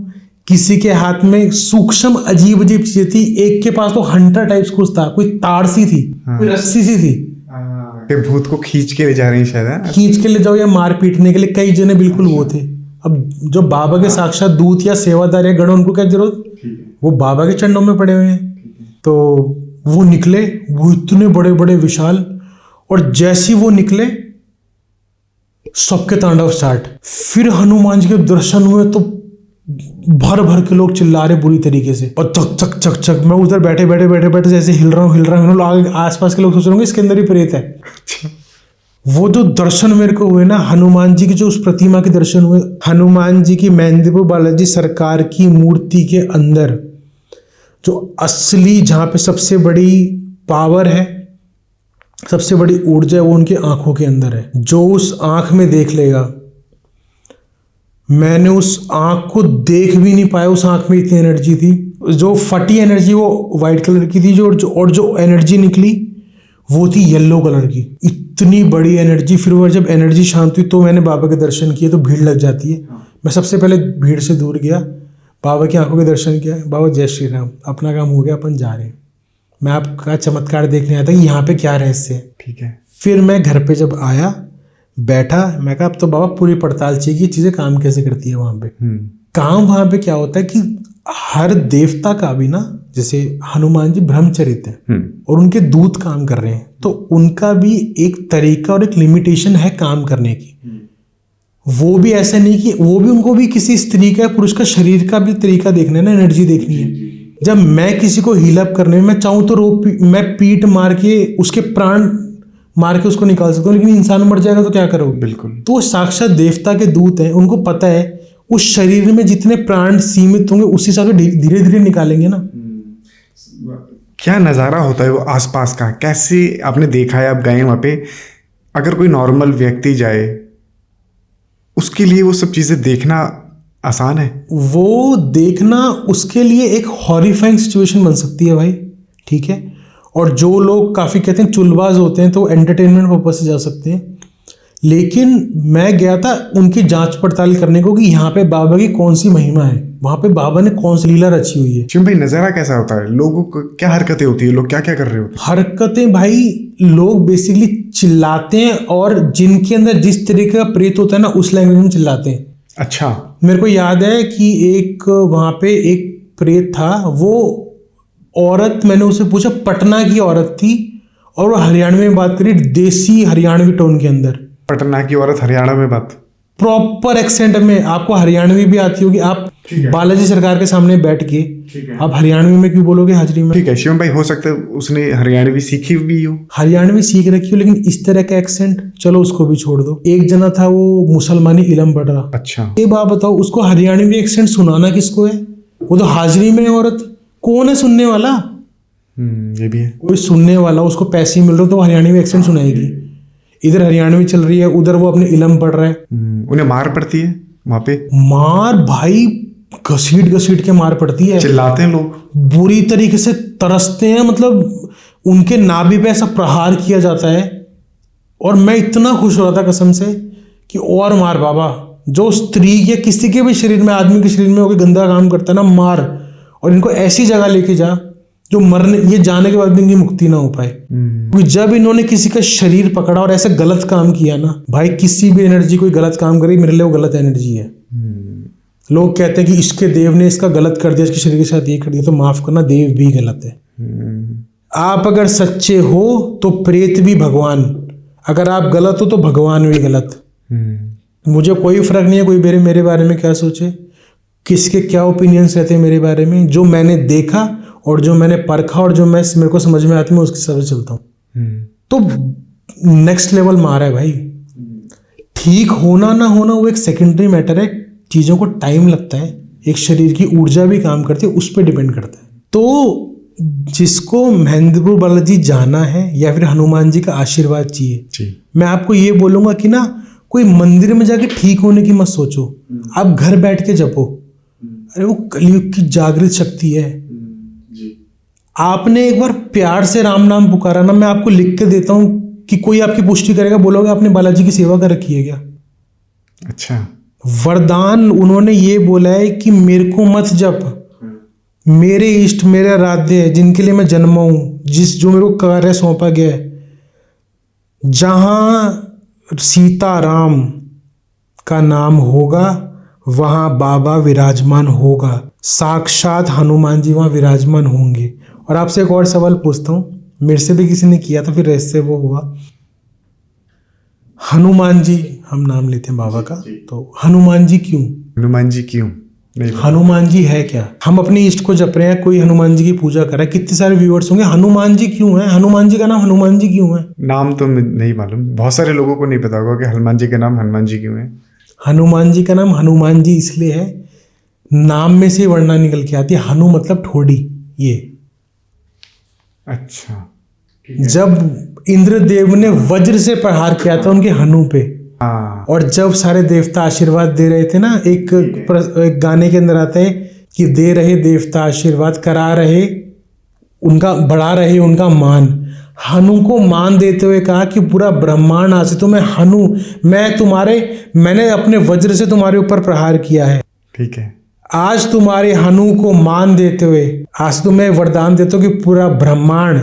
किसी के हाथ में सूक्ष्म अजीब अजीब चीजें थी। एक के पास तो हंटर टाइप्स कुछ था, कोई तार सी थी, कोई रस्सी सी थी। भूत को खींच के ले जा रहे हैं शायद, खींच के ले जाओ या मार पीटने के लिए, कई जने बिल्कुल वो थे। अब जो बाबा के साक्षात दूत या सेवादार या गण, उनको क्या जरूरत, वो बाबा के चरणों में पड़े हुए हैं। तो वो निकले, वो इतने बड़े बड़े विशाल, और जैसे ही वो निकले सबके तांडव स्टार्ट। फिर हनुमान जी के दर्शन हुए तो भर भर के लोग चिल्ला रहे बुरी तरीके से, और चक चक चक चक। मैं उधर बैठे बैठे बैठे बैठे जैसे हिल रहा हूँ, आगे आसपास के लोग सोच रहे होंगे इसके अंदर ही प्रेत है। वो जो दर्शन मेरे को हुए ना हनुमान जी की, जो उस प्रतिमा के दर्शन हुए, हनुमान जी की मेहंदीपुर बालाजी सरकार की मूर्ति के अंदर जो असली, जहाँ पे सबसे बड़ी पावर है, सबसे बड़ी ऊर्जा है, वो उनकी आंखों के अंदर है। जो उस आंख में देख लेगा, मैंने उस आंख को देख भी नहीं पाया, उस आंख में इतनी एनर्जी थी। जो फटी एनर्जी वो वाइट कलर की थी, और जो एनर्जी निकली वो थी येलो कलर की, इतनी बड़ी एनर्जी। फिर वो जब एनर्जी शांत हुई तो मैंने बाबा के दर्शन किए, तो भीड़ लग जाती है। मैं सबसे पहले भीड़ से दूर गया, बाबा की आंखों के दर्शन किया। बाबा जय श्री राम, अपना काम हो गया, अपन जा रहे हैं। मैं आपका चमत्कार देखने आया था कि यहाँ पे क्या रहस्य है। ठीक है। फिर मैं घर पे जब आया, बैठा, मैं कहा अब तो बाबा पूरी पड़ताल चाहिए कि चीजें काम कैसे करती है वहां पे। काम वहां पे क्या होता है कि हर देवता का भी ना, जैसे हनुमान जी ब्रह्मचरित है और उनके दूत काम कर रहे हैं, तो उनका भी एक तरीका और एक लिमिटेशन है काम करने की। वो भी ऐसा नहीं कि वो भी, उनको भी किसी स्त्री का पुरुष का शरीर का भी तरीका देखना है ना, एनर्जी देखनी है। जब मैं किसी को हील अप करने में, मैं चाहूँ तो मैं पीठ मार के उसके प्राण मार के उसको निकाल सकता हूँ, लेकिन इंसान मर जाएगा तो क्या करोगे। बिल्कुल। तो साक्षात देवता के दूत हैं, उनको पता है उस शरीर में जितने प्राण सीमित होंगे उस हिसाब से धीरे धीरे निकालेंगे ना। क्या नज़ारा होता है वो आसपास का, कैसे आपने देखा है, आप गए वहाँ पे, अगर कोई नॉर्मल व्यक्ति जाए उसके लिए वो सब चीज़ें देखना आसान है? वो देखना उसके लिए एक हॉरिफाइंग सिचुएशन बन सकती है भाई, ठीक है। और जो लोग काफ़ी कहते हैं चुलबाज होते हैं तो एंटरटेनमेंट पर्पज से जा सकते हैं, लेकिन मैं गया था उनकी जांच पड़ताल करने को कि यहाँ पे बाबा की कौन सी महिमा है, वहाँ पे बाबा ने कौन सी लीला रची हुई है। शिवम भाई नज़ारा कैसा होता है, लोगों को क्या हरकतें होती है, लोग क्या क्या कर रहे होते हैं? हरकतें भाई, लोग बेसिकली चिल्लाते हैं, और जिनके अंदर जिस तरीके का प्रेत होता है ना उस लैंग्वेज में चिल्लाते हैं। अच्छा। मेरे को याद है कि एक वहाँ पे एक प्रेत था, वो औरत, मैंने उससे पूछा, पटना की औरत थी, और वो हरियाणवी में बात करी, देसी हरियाणवी टोन के अंदर। पटना की औरत हरियाणा में बात, प्रॉपर एक्सेंट में, आपको हरियाणवी भी आती होगी, आप बालाजी सरकार के सामने बैठ के आप हरियाणवी में क्यों बोलोगे हाजिरी में। ठीक है शिवम भाई, हो सकता है उसने हरियाणवी सीखी भी हो, हरियाणवी सीख रखी हो, लेकिन इस तरह का एक्सेंट, चलो उसको भी छोड़ दो। एक जना था वो मुसलमानी इलम पढ़ रहा। अच्छा। ये बात बताओ, उसको हरियाणवी एक्सेंट सुनाना किसको है? वो तो हाजिरी में है औरत, कौन है सुनने वाला? ये भी है। कोई सुनने वाला, उसको पैसे मिल रहे तो हरियाणवी एक्सेंट सुनाएगी। इधर हरियाणवी चल रही है, उधर वो अपने इलम पढ़ रहा है। उन्हें मार पड़ती है वहां पे? मार भाई घसीट घसीट के मार पड़ती है, चिल्लाते हैं लोग, बुरी तरीके से तरसते हैं, मतलब उनके नाभि पे ऐसा प्रहार किया जाता है। और मैं इतना खुश हो रहा था कसम से कि और मार बाबा, जो स्त्री या किसी के भी शरीर में, आदमी के शरीर में होकर गंदा काम करता है ना, मार, और इनको ऐसी जगह लेके जा जो मरने, ये जाने के बाद भी इनकी मुक्ति ना हो पाए। क्योंकि जब इन्होंने किसी का शरीर पकड़ा और ऐसे गलत काम किया ना भाई, किसी भी एनर्जी कोई गलत काम करे, मेरे लिए वो गलत एनर्जी है। लोग कहते हैं कि इसके देव ने इसका गलत कर दिया, इसके शरीर के साथ ये कर दिया, तो माफ करना, देव भी गलत है। आप अगर सच्चे हो तो प्रेत भी भगवान, अगर आप गलत हो तो भगवान भी गलत। मुझे कोई फर्क नहीं है कोई मेरे बारे में क्या सोचे, किसके क्या ओपिनियंस रहते हैं मेरे बारे में। जो मैंने देखा और जो मैंने परखा और जो मेरे को समझ में आती है, मैं उसके हिसाब से चलता हूँ। तो नेक्स्ट लेवल मारा है भाई। ठीक होना ना होना वो एक सेकेंडरी मैटर है, चीज़ों को टाइम लगता है, एक शरीर की ऊर्जा भी काम करती है, उस पर डिपेंड करता है। तो जिसको महेंद्रपुर बालाजी जाना है या फिर हनुमान जी का आशीर्वाद चाहिए, मैं आपको ये बोलूँगा कि ना, कोई मंदिर में जाके ठीक होने की मत सोचो, आप घर बैठ के जपो। अरे वो कलयुग की जागृत शक्ति है। आपने एक बार प्यार से राम नाम पुकारा ना, मैं आपको लिख के देता हूँ कि कोई आपकी पुष्टि करेगा, बोलोगे आपने बालाजी की सेवा कर रखी है क्या? अच्छा। वरदान उन्होंने ये बोला है कि मेरे को मत जप, मेरे इष्ट, मेरे आराध्य है, जिनके लिए मैं जन्मा हूं, जो मेरे को कार्य सौंपा गया है, जहां सीता राम का नाम होगा वहाँ बाबा विराजमान होगा, साक्षात हनुमान जी वहाँ विराजमान होंगे। और आपसे एक और सवाल पूछता हूँ, मेरे से भी किसी ने किया था, फिर ऐसे वो हुआ। हनुमान जी, हम नाम लेते हैं बाबा का, तो हनुमान जी क्यों? हनुमान जी क्यों? नहीं पता। हनुमान जी है क्या? हम अपने इष्ट को जप रहे हैं, कोई हनुमान जी की पूजा कर रहा है, कितने सारे व्यूअर्स होंगे, हनुमान जी क्यों है? हनुमान जी का नाम हनुमान जी क्यों है? नाम तो नहीं मालूम, बहुत सारे लोगों को नहीं पता होगा कि हनुमान जी का नाम हनुमान जी क्यों है। हनुमान जी का नाम हनुमान जी इसलिए है, नाम में से वर्णा निकल के आती है, हनु मतलब ठोड़ी। ये अच्छा, जब इंद्रदेव ने वज्र से प्रहार किया था उनके हनु पे, हाँ, और जब सारे देवता आशीर्वाद दे रहे थे ना, एक गाने के अंदर आता है कि दे रहे देवता आशीर्वाद, करा रहे उनका, बढ़ा रहे उनका मान। हनु को मान देते हुए कहा कि पूरा ब्रह्मांड आज से तुम्हें हनु, मैंने अपने वज्र से तुम्हारे ऊपर प्रहार किया है। ठीक है। आज तुम्हारे हनु को मान देते हुए आज तुम्हें वरदान देता हूं कि पूरा ब्रह्मांड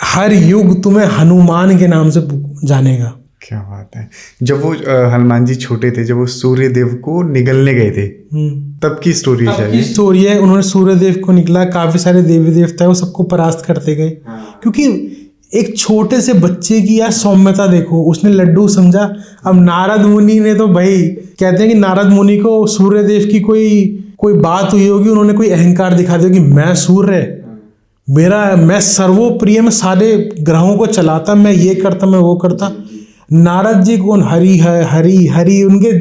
हर युग तुम्हें हनुमान के नाम से जानेगा। क्या बात है। जब वो हनुमान जी छोटे थे, जब वो सूर्य देव को निगलने गए थे, तब की स्टोरी है। स्टोरी है, उन्होंने सूर्य देव को निकला, काफी सारे देवी देवता है वो सबको परास्त करते गए। क्योंकि एक छोटे से बच्चे की यार सौम्यता देखो, उसने लड्डू समझा। अब नारद मुनि ने तो भाई कहते हैं कि नारद मुनि को सूर्य देव की कोई बात हुई होगी, उन्होंने कोई अहंकार दिखा दिया कि मैं सूर्य, मैं सर्वोप्रिय, मैं सारे ग्रहों को चलाता, मैं ये करता, मैं वो करता। नारद जी कौन? हरि है, हरि हरि, उनके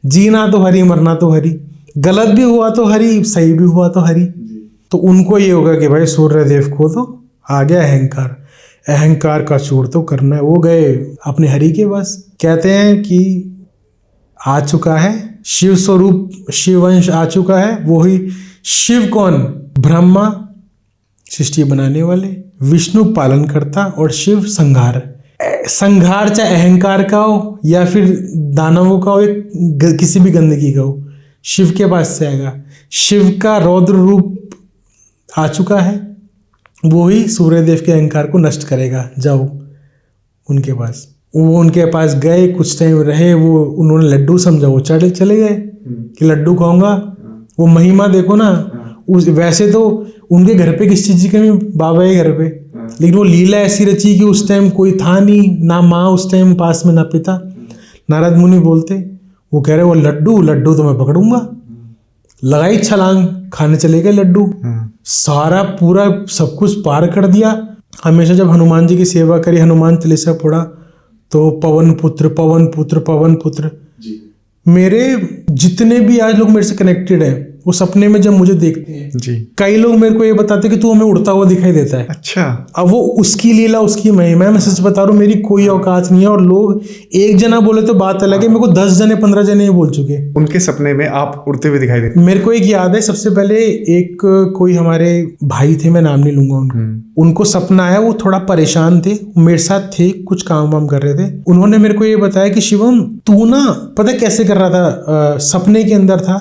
जीना तो हरि, मरना तो हरि, गलत भी हुआ तो हरि, सही भी हुआ तो हरि। तो उनको ये होगा कि भाई सूर्य देव को तो आ गया अहंकार का चूर तो करना है, वो गए अपने हरि के पास। कहते हैं कि आ चुका है शिव स्वरूप, शिववंश आ चुका है। वो ही शिव कौन? ब्रह्मा सृष्टि बनाने वाले, विष्णु पालन करता, और शिव संहार चाहे अहंकार का हो या फिर दानवों का हो, किसी भी गंदगी का हो, शिव के पास से आएगा। शिव का रौद्र रूप आ चुका है, वो ही सूर्यदेव के अहंकार को नष्ट करेगा। जाओ उनके पास। वो उनके पास गए, कुछ टाइम रहे, वो उन्होंने लड्डू समझा, वो चले गए कि लड्डू खाऊंगा। वो महिमा देखो ना, वैसे तो उनके घर पे किस चीज़ की कमी, बाबा के घर पे, लेकिन वो लीला ऐसी रची कि उस टाइम कोई था नहीं, ना माँ उस टाइम पास में, ना पिता। नारद मुनि बोलते, वो कह रहे वो लड्डू तो मैं पकड़ूंगा। लगाई छलांग, खाने चले गए लड्डू, सारा पूरा सब कुछ पार कर दिया। हमेशा जब हनुमान जी की सेवा करी, हनुमान चालीसा पढ़ा, तो पवन पुत्र मेरे जितने भी आज लोग मेरे से कनेक्टेड हैं, वो सपने में जब मुझे देखते हैं जी, कई लोग मेरे को ये बताते हैं कि तू हमें उड़ता हुआ दिखाई देता है। अच्छा। अब वो उसकी लीला, उसकी महिमा है। मैं सच बता रहा हूँ, मेरी कोई औकात नहीं है। और लोग एक जना बोले तो बात अलग है, मेरे को 10 जने 15 जने ही बोल चुके। उनके सपने में आप उड़ते हुए दिखाई देते? मेरे को एक याद है, सबसे पहले एक कोई हमारे भाई थे, मैं नाम नहीं लूंगा उनको सपना आया, वो थोड़ा परेशान थे, मेरे साथ थे, कुछ काम वाम कर रहे थे। उन्होंने मेरे को ये बताया कि शिवम तू ना पता कैसे कर रहा था, सपने के अंदर था,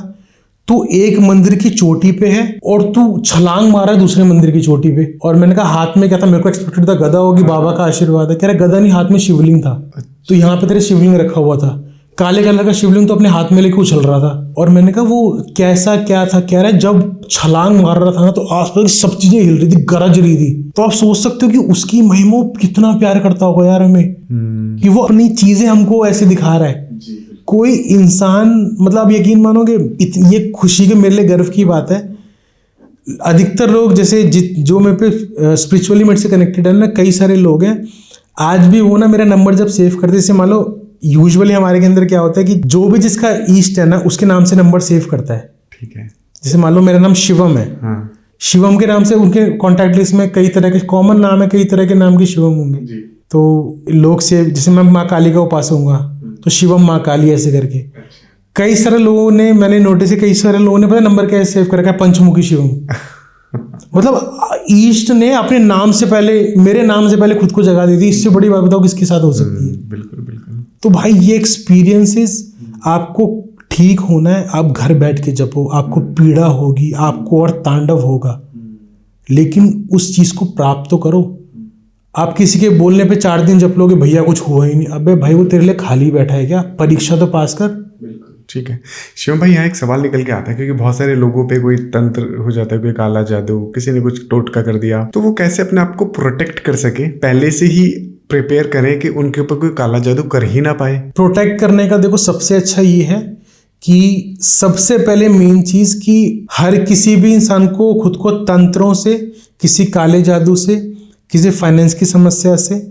तू एक मंदिर की चोटी पे है और तू छलांग मारा है दूसरे मंदिर की चोटी पे। और मैंने कहा हाथ में क्या था? मेरे को एक्सपेक्टेड था गदा होगी, बाबा का आशीर्वाद है। कह रहा गदा नहीं, हाथ में शिवलिंग था। तो यहाँ पे तेरे शिवलिंग रखा हुआ था, काले कलर का शिवलिंग, तो अपने हाथ में लेके उछल रहा था। और मैंने कहा वो कैसा क्या था? कह रहा है जब छलांग मार रहा था ना, तो आसपास सब चीजें हिल रही थी, गरज रही थी। तो आप सोच सकते हो कि उसकी महिमा कितना प्यार करता होगा यार हमें, कि वो अपनी चीजें हमको ऐसे दिखा रहा है। कोई इंसान, मतलब आप यकीन मानोगे, ये खुशी के मेरे लिए गर्व की बात है। अधिकतर लोग जैसे जो मेरे पे स्पिरिचुअली मेरे से कनेक्टेड है ना, कई सारे लोग हैं, आज भी वो ना मेरा नंबर जब सेव करते, जैसे मान लो यूजुअली हमारे के अंदर क्या होता है कि जो भी जिसका ईस्ट है ना, उसके नाम से नंबर सेव करता है। ठीक है। जैसे मान लो मेरा नाम शिवम है, शिवम के नाम से उनके कॉन्टैक्ट लिस्ट में कई तरह के कॉमन नाम है, कई तरह के नाम के शिवम होंगे। तो लोग सेव, जैसे मैं माँ काली का उपासक हूँगा तो शिवम माँ काली ऐसे करके। कई सारे लोगों ने, मैंने नोटिस है, कई सारे लोगों ने पता नंबर कैसे सेव कर रखा है, पंचमुखी शिवम। मतलब ईस्ट ने अपने नाम से पहले, मेरे नाम से पहले खुद को जगह दी थी। इससे बड़ी बात बताओ किसके साथ हो सकती है? बिल्कुल बिल्कुल। तो भाई ये एक्सपीरियंसेस, आपको ठीक होना है, आप घर बैठ के जपो, आपको पीड़ा होगी, आपको और तांडव होगा, लेकिन उस चीज को प्राप्त तो करो। आप किसी के बोलने पे 4 दिन जप लोगे, भैया कुछ हुआ ही नहीं, अबे भाई वो तेरे लिए खाली बैठा है क्या? परीक्षा तो पास कर। ठीक है शिवम भाई, यहाँ एक सवाल निकल के आता है क्योंकि बहुत सारे लोगों पे कोई तंत्र हो जाता है, कोई काला जादू, किसी ने कुछ टोटका कर दिया, तो वो कैसे अपने आप को प्रोटेक्ट कर सके, पहले से ही प्रिपेयर करें कि उनके ऊपर कोई काला जादू कर ही ना पाए। प्रोटेक्ट करने का देखो सबसे अच्छा ये है कि सबसे पहले मेन चीज कि हर किसी भी इंसान को खुद को तंत्रों से, किसी काले जादू से, किसी फाइनेंस की समस्या से,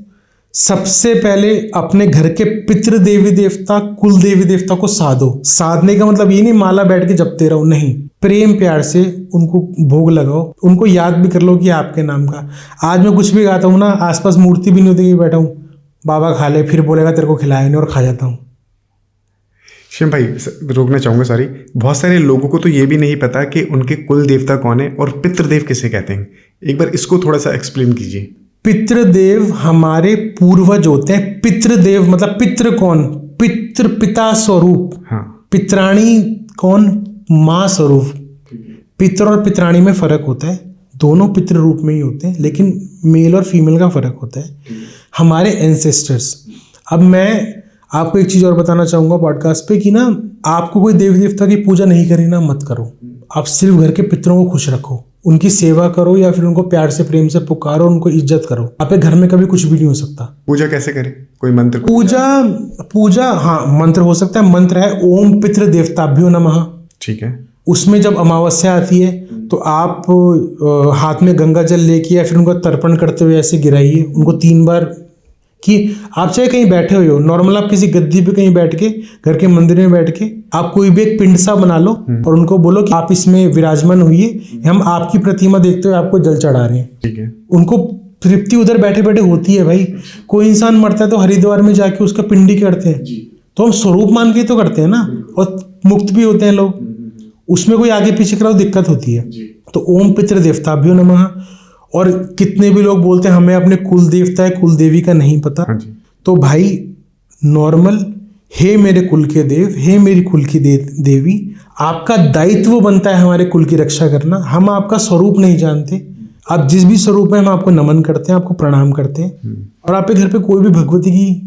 सबसे पहले अपने घर के पितृ देवी देवता, कुल देवी देवता को साधो। साधने का मतलब ये नहीं माला बैठ के जपते रहो, नहीं, प्रेम प्यार से उनको भोग लगाओ, उनको याद भी कर लो कि आपके नाम का। आज मैं कुछ भी खाता हूँ ना, आसपास मूर्ति भी नहीं होती, बैठा हूँ, बाबा खा ले, फिर बोलेगा तेरे को खिलाया नहीं, और खा जाता हूँ। शिवम भाई रोकना चाहूँगा, सॉरी, बहुत सारे लोगों को तो ये भी नहीं पता कि उनके कुल देवता कौन है और पितृदेव किसे कहते हैं। एक बार इसको थोड़ा सा एक्सप्लेन कीजिए। पितृदेव हमारे पूर्वज होते हैं। पितृदेव मतलब पितृ कौन? पितृ पिता स्वरूप। हाँ। पित्राणी कौन? माँ स्वरूप। पितृ और पित्राणी में फर्क होता है, दोनों पितृ रूप में ही होते हैं, लेकिन मेल और फीमेल का फर्क होता है। हमारे एंसेस्टर्स। अब मैं आपको एक चीज और बताना चाहूंगा पॉडकास्ट पे कि ना, आपको कोई देवी देवता की पूजा नहीं करनी ना, मत करो। आप सिर्फ घर के पितरों को खुश रखो, उनकी सेवा करो, या फिर उनको प्यार से प्रेम से पुकारो, उनको इज्जत करो। आपके घर में कभी कुछ भी नहीं हो सकता। पूजा कैसे करें? कोई मंत्र? पूजा हाँ, मंत्र हो सकता है। मंत्र है ओम पितृ देवताभ्यो नमः। ठीक है। उसमें जब अमावस्या आती है तो आप हाथ में गंगा जल लेके या फिर उनको तर्पण करते हुए ऐसे गिराइए उनको 3 बार। कि आप चाहे कहीं बैठे हुए हो, नॉर्मल आप किसी गद्दी पे कहीं बैठ के, घर के मंदिर में बैठ के, आप कोई भी एक पिंड सा बना लो और उनको बोलो कि आप इसमें विराजमान हुइए, हम आपकी प्रतिमा देखते हुए आपको जल चढ़ा रहे हैं। ठीक है। उनको तृप्ति उधर बैठे बैठे होती है भाई। कोई इंसान मरता है तो हरिद्वार में जाके उसका पिंडी करते हैं, तो हम स्वरूप मान के तो करते हैं ना, और मुक्त भी होते हैं लोग। उसमें कोई आगे पीछे करो दिक्कत होती है। तो ओम पितृ देवताभ्यो नमः। और कितने भी लोग बोलते हैं हमें अपने कुल देवता है कुल देवी का नहीं पता। तो भाई नॉर्मल, हे मेरे कुल के देव, हे मेरी कुल की देवी, आपका दायित्व बनता है हमारे कुल की रक्षा करना। हम आपका स्वरूप नहीं जानते, आप जिस भी स्वरूप में, हम आपको नमन करते हैं, आपको प्रणाम करते हैं। और आपके घर पे कोई भी भगवती की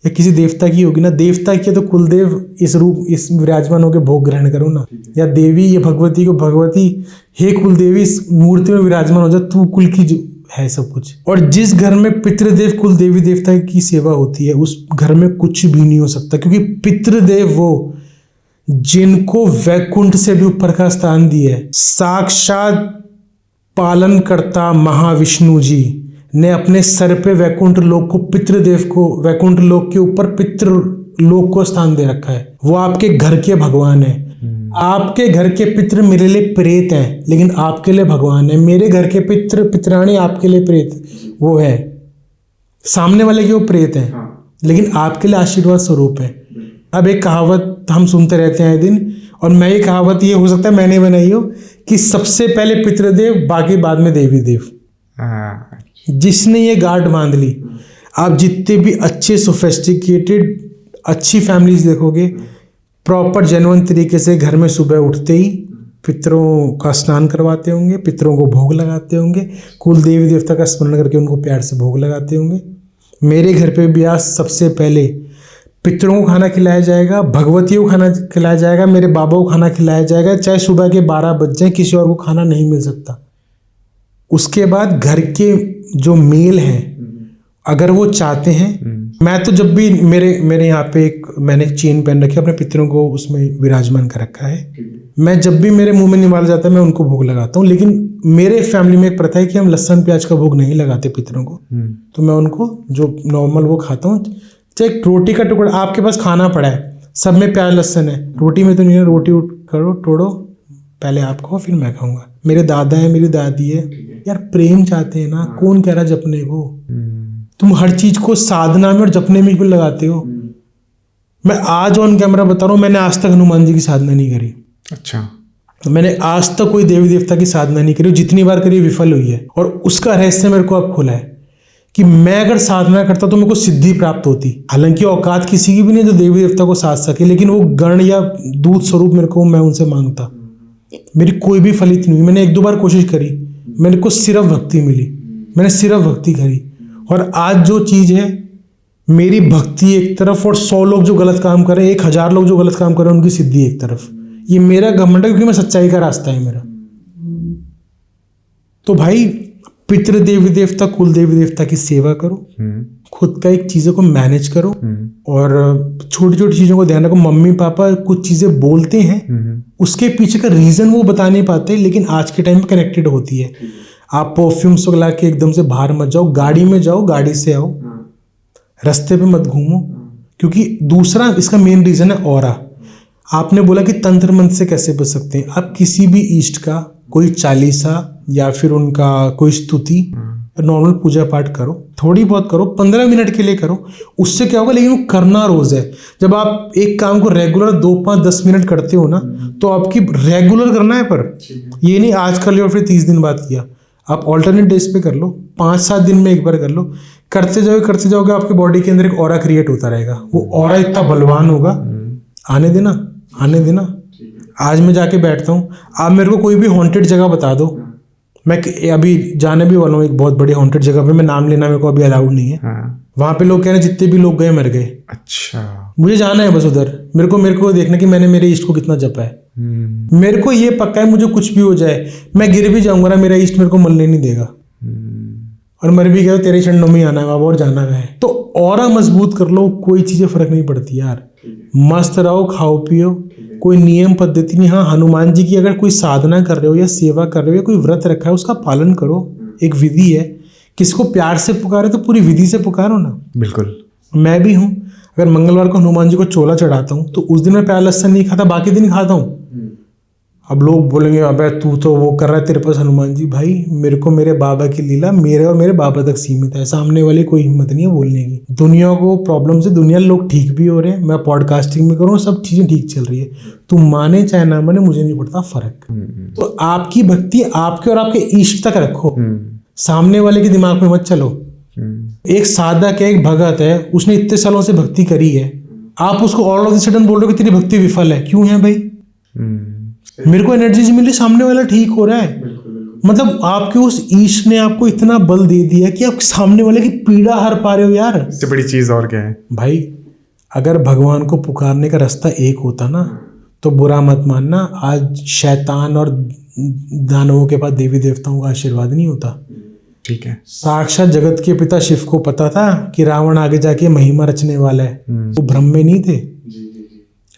या किसी देवता की होगी ना, देवता की तो कुलदेव इस रूप, इस विराजमान होकर भोग ग्रहण करो ना, या देवी या भगवती को भगवती, हे कुलदेवी इस मूर्ति में विराजमान हो जा, तू कुल की जो है सब कुछ। और जिस घर में पितृदेव कुल देवी देवता की सेवा होती है, उस घर में कुछ भी नहीं हो सकता, क्योंकि पितृदेव वो जिनको वैकुंठ से भी ऊपर का स्थान दिया है, साक्षात पालनकर्ता महाविष्णु जी ने अपने सर पे वैकुंठ लोक को, पितृदेव को वैकुंठ लोक के ऊपर पितृ लोक को स्थान दे रखा है। वो आपके घर के भगवान है। आपके घर के पितृ मेरे लिए प्रेत हैं, लेकिन आपके लिए भगवान है। मेरे घर के पितृ पितराणी आपके लिए प्रेत वो है, सामने वाले के वो प्रेत हैं, लेकिन आपके लिए आशीर्वाद स्वरूप है। अब एक कहावत हम सुनते रहते हैं दिन, और मैं ये कहावत, ये हो सकता है मैंने बनाई हो, कि सबसे पहले पितृदेव, बाकी बाद में देवी देव। जिसने ये गांठ बांध ली, आप जितने भी अच्छे सोफिस्टिकेटेड अच्छी फैमिलीज देखोगे, प्रॉपर जेन्युइन तरीके से घर में सुबह उठते ही पितरों का स्नान करवाते होंगे, पितरों को भोग लगाते होंगे, कुल देवी देवता का स्मरण करके उनको प्यार से भोग लगाते होंगे। मेरे घर पे भी आज सबसे पहले पितरों को खाना खिलाया जाएगा, भगवतियों को खाना खिलाया जाएगा, मेरे बाबा को खाना खिलाया जाएगा, चाहे सुबह के 12 बज जाए, किसी और को खाना नहीं मिल सकता। उसके बाद घर के जो मेल हैं, अगर वो चाहते हैं, मैं तो जब भी मेरे यहाँ पे एक मैंने चेन पहन रखी है, अपने पितरों को उसमें विराजमान कर रखा है। मैं जब भी मेरे मुंह में निवाला जाता है, मैं उनको भोग लगाता हूँ। लेकिन मेरे फैमिली में एक प्रथा है कि हम लहसुन प्याज का भोग नहीं लगाते पितरों को। तो मैं उनको जो नॉर्मल वो खाता हूँ, चाहे रोटी का टुकड़ा आपके पास खाना पड़ा है, सब में प्याज लहसुन है, रोटी में तो नहीं है, रोटी करो तोड़ो, पहले आप खाओ फिर मैं खाऊंगा। मेरे दादा है, मेरी दादी है, यार प्रेम चाहते हैं ना, कौन कह रहा जपने को? तुम हर चीज को साधना में और जपने में क्यों लगाते हो? मैं आज ऑन कैमरा बता रहा हूँ, मैंने आज तक हनुमान जी की साधना नहीं करी। अच्छा। तो मैंने आज तक कोई देवी देवता की साधना नहीं करी, जितनी बार करी विफल हुई है। और उसका रहस्य मेरे को अब खुला है कि मैं अगर साधना करता तो मेरे को सिद्धि प्राप्त होती। हालांकि औकात किसी की भी नहीं जो देवी देवता को साध सके, लेकिन वो गण या दूत स्वरूप मेरे को, मैं उनसे मांगता। मेरी कोई भी फलित नहीं हुई। मैंने 1-2 बार कोशिश करी, मेरे को सिर्फ भक्ति मिली, मैंने सिर्फ भक्ति करी। और आज जो चीज़ है मेरी भक्ति एक तरफ और 100 लोग जो गलत काम कर रहे हैं, 1000 लोग जो गलत काम कर रहे हैं, उनकी सिद्धि एक तरफ। ये मेरा घमंड है, क्योंकि मैं सच्चाई का रास्ता है मेरा। तो भाई पितृ देवी देवता, कुल देवी देवता की सेवा करो, खुद का एक चीज़ों को मैनेज करो, और छोटी छोटी चीज़ों को ध्यान रखो। मम्मी पापा कुछ चीज़ें बोलते हैं, उसके पीछे का रीज़न वो बता नहीं पाते, लेकिन आज के टाइम में कनेक्टेड होती है। आप परफ्यूम्स ला के एकदम से बाहर मत जाओ, गाड़ी में जाओ, गाड़ी से आओ, रास्ते पे मत घूमो। क्योंकि दूसरा इसका मेन रीज़न है ऑरा। आपने बोला कि तंत्र मंत्र से कैसे बच सकते हैं। आप किसी भी ईष्ट का कोई चालीसा या फिर उनका कोई स्तुति, नॉर्मल पूजा पाठ करो, थोड़ी बहुत करो, 15 मिनट के लिए करो, उससे क्या होगा, लेकिन वो करना रोज है। जब आप एक काम को रेगुलर 2, 5, 10 मिनट करते हो ना, तो आपकी रेगुलर करना है, पर ये नहीं आज कर लिया और फिर 30 दिन बाद किया। आप ऑल्टरनेट डेज पे कर लो, 5-7 दिन में एक बार कर लो। करते जाओगे आपके बॉडी के अंदर एक ऑरा क्रिएट होता रहेगा। वो ऑरा इतना बलवान होगा, आने देना। आज मैं जाके बैठता हूँ, आप मेरे को कोई भी हॉन्टेड जगह बता दो, मैं अभी जाने भी वाला हूँ एक बहुत बड़ी हॉन्टेड जगह पे। मैं नाम लेना मेरे को अभी अलाउड नहीं है। वहां पे लोग कह रहे हैं जितने भी लोग गए मर गए। अच्छा, मुझे जाना है बस उधर। मेरे को देखना कि मैंने मेरे ईष्ट को कितना जपा है। मेरे को ये पक्का है, मुझे कुछ भी हो जाए, मैं गिर भी जाऊंगा ना, मेरा ईष्ट मेरे को मरने नहीं देगा। और मर भी गए, तेरे चरणों में आना है, वहां और जाना है। तो ऑरा मजबूत कर लो, कोई चीजें फर्क नहीं पड़ती यार। मस्त रहो, खाओ पियो, कोई नियम पद्धति नहीं। हाँ, हनुमान जी की अगर कोई साधना कर रहे हो या सेवा कर रहे हो या कोई व्रत रखा है, उसका पालन करो। एक विधि है, किसको प्यार से पुकारे तो पूरी विधि से पुकारो ना। बिल्कुल। मैं भी हूँ, अगर मंगलवार को हनुमान जी को चोला चढ़ाता हूँ तो उस दिन मैं प्याज लहसुन नहीं खाता, बाकी दिन खाता हूँ। अब लोग बोलेंगे अबे तू तो वो कर रहा है, तेरे पास हनुमान जी। भाई मेरे को मेरे बाबा की लीला मेरे और मेरे बाबा तक सीमित है, सामने वाले कोई हिम्मत नहीं है बोलने की। दुनिया को प्रॉब्लम से दुनिया लोग ठीक भी हो रहे हैं, मैं पॉडकास्टिंग में करूँ, सब चीज़ें ठीक चल रही है। तुम माने चाहे ना माने, मुझे नहीं पड़ता फर्क। तो आपकी भक्ति आपके और आपके इष्ट तक रखो, सामने वाले के दिमाग में मत चलो। एक साधक है, एक भगत है, उसने इतने सालों से भक्ति करी है, आप उसको ऑल ऑफ द सडन बोल रहे हो कि तेरी भक्ति विफल है। क्यों है भाई? मेरे को एनर्जी मिली, सामने वाला ठीक हो रहा है। मतलब आपके उस ईश ने आपको इतना बल दे दिया कि आप सामने वाले की पीड़ा हर पा रहे हो यार। इससे बड़ी चीज और क्या है भाई? अगर भगवान को पुकारने का रास्ता एक होता ना, तो बुरा मत मानना, आज शैतान और दानवों के पास देवी देवताओं का आशीर्वाद नहीं होता। ठीक है। साक्षात जगत के पिता शिव को पता था कि रावण आगे जाके महिमा रचने वाला है, वो भ्रम में नहीं थे।